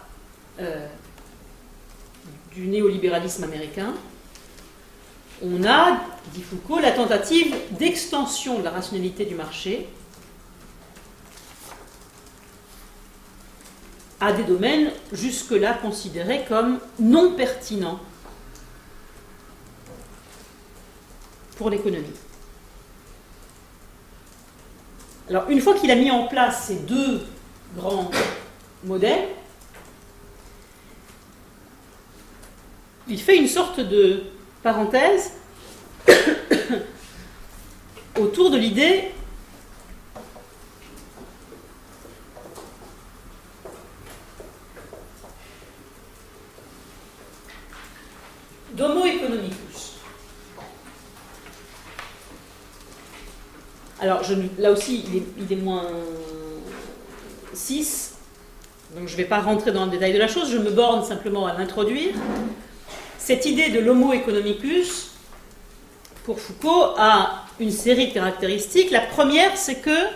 du néolibéralisme américain, on a, dit Foucault, la tentative d'extension de la rationalité du marché à des domaines jusque-là considérés comme non pertinents pour l'économie. Alors, une fois qu'il a mis en place ces deux grands modèles, il fait une sorte de parenthèse autour de l'idée d'homo economicus. Alors, là aussi, il est moins 6, donc je ne vais pas rentrer dans le détail de la chose, je me borne simplement à l'introduire. Cette idée de l'homo economicus, pour Foucault, a une série de caractéristiques. La première, c'est que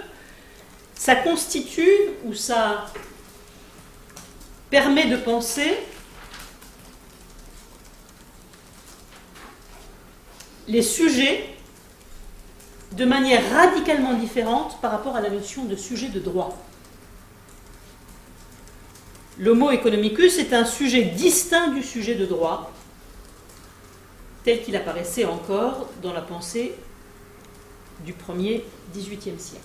ça constitue, ou ça permet de penser les sujets de manière radicalement différente par rapport à la notion de sujet de droit. L'homo economicus est un sujet distinct du sujet de droit, tel qu'il apparaissait encore dans la pensée du premier XVIIIe siècle.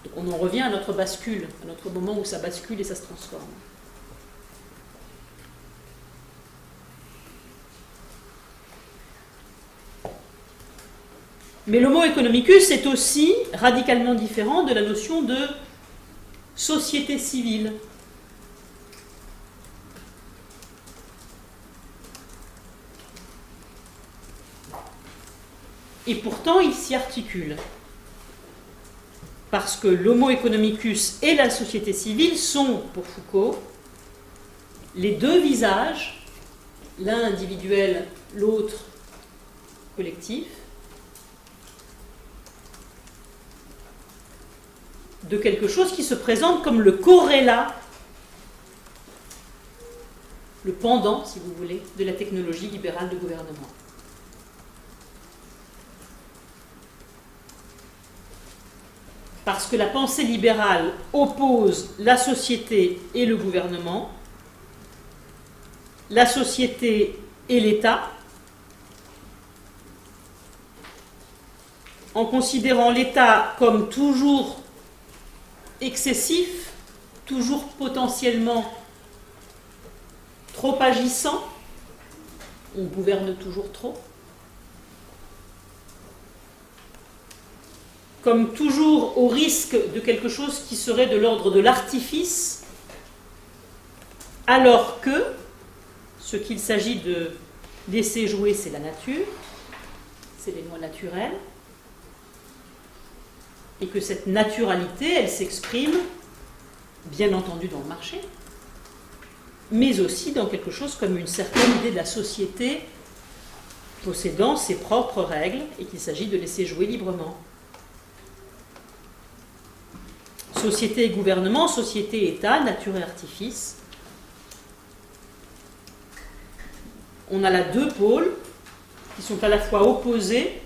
Donc on en revient à notre bascule, à notre moment où ça bascule et ça se transforme. Mais l'homo economicus est aussi radicalement différent de la notion de société civile. Et pourtant, il s'y articule. Parce que l'homo economicus et la société civile sont, pour Foucault, les deux visages, l'un individuel, l'autre collectif, de quelque chose qui se présente comme le corrélat, le pendant, si vous voulez, de la technologie libérale de gouvernement. Parce que la pensée libérale oppose la société et le gouvernement, la société et l'État, en considérant l'État comme toujours excessif, toujours potentiellement trop agissant, on gouverne toujours trop, comme toujours au risque de quelque chose qui serait de l'ordre de l'artifice, alors que ce qu'il s'agit de laisser jouer, c'est la nature, c'est les lois naturelles, et que cette naturalité, elle s'exprime, bien entendu, dans le marché, mais aussi dans quelque chose comme une certaine idée de la société possédant ses propres règles, et qu'il s'agit de laisser jouer librement. Société et gouvernement, société et État, nature et artifice. On a là deux pôles qui sont à la fois opposés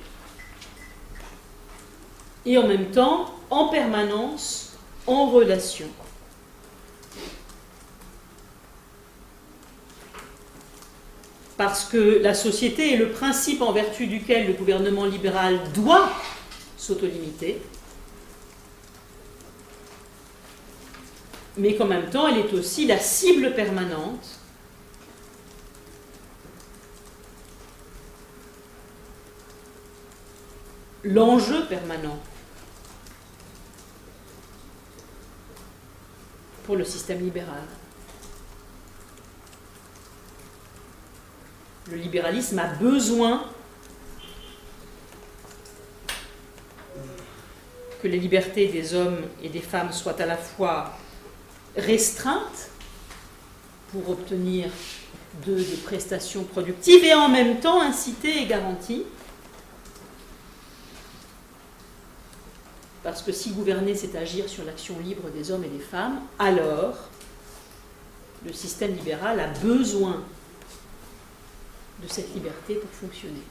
et en même temps en permanence en relation. Parce que la société est le principe en vertu duquel le gouvernement libéral doit s'autolimiter, mais qu'en même temps, elle est aussi la cible permanente l'enjeu permanent pour le système libéral. Le libéralisme a besoin que les libertés des hommes et des femmes soient à la fois restreintes pour obtenir des prestations productives et en même temps inciter et garantir. Parce que si gouverner, c'est agir sur l'action libre des hommes et des femmes, alors le système libéral a besoin de cette liberté pour fonctionner.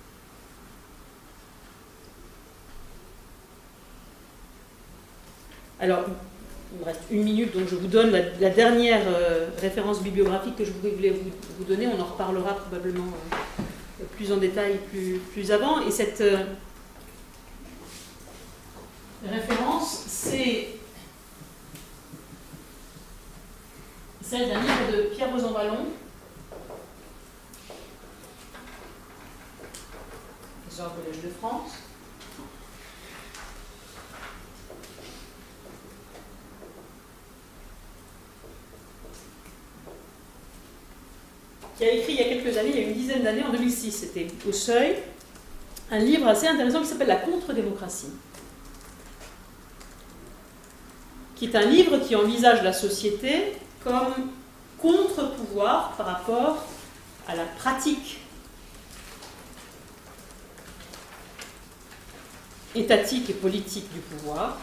Alors, il me reste 1 minute, donc je vous donne la dernière référence bibliographique que je voulais vous donner. On en reparlera probablement plus en détail plus avant. Et cette référence, c'est celle d'un livre de Pierre Rosanvallon, professeur au Collège de France, qui a écrit il y a quelques années, il y a une dizaine d'années, en 2006, c'était au Seuil, un livre assez intéressant qui s'appelle La contre-démocratie, qui est un livre qui envisage la société comme contre-pouvoir par rapport à la pratique étatique et politique du pouvoir,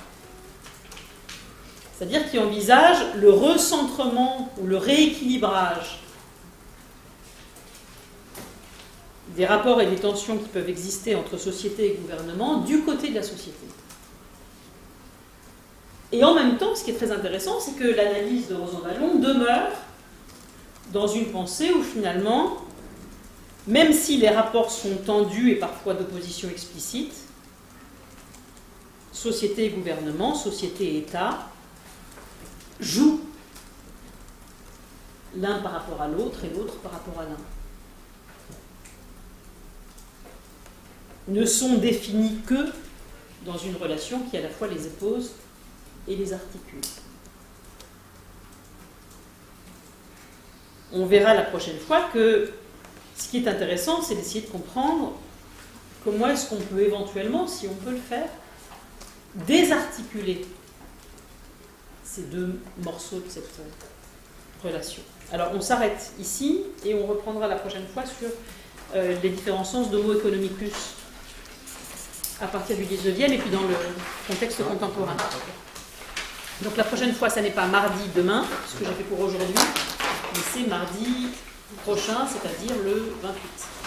c'est-à-dire qui envisage le recentrement ou le rééquilibrage des rapports et des tensions qui peuvent exister entre société et gouvernement du côté de la société. Et en même temps, ce qui est très intéressant, c'est que l'analyse de Rosanvallon demeure dans une pensée où finalement, même si les rapports sont tendus et parfois d'opposition explicite, société et gouvernement, société et État, jouent l'un par rapport à l'autre et l'autre par rapport à l'un. Ne sont définis que dans une relation qui à la fois les oppose et les articule. On verra la prochaine fois que ce qui est intéressant, c'est d'essayer de comprendre comment est-ce qu'on peut éventuellement, si on peut le faire, désarticuler ces deux morceaux de cette relation. Alors on s'arrête ici et on reprendra la prochaine fois sur les différents sens d'homo economicus à partir du 19e et puis dans le contexte contemporain. Donc la prochaine fois, ça n'est pas mardi demain, ce que j'ai fait pour aujourd'hui, mais c'est mardi prochain, c'est-à-dire le 28.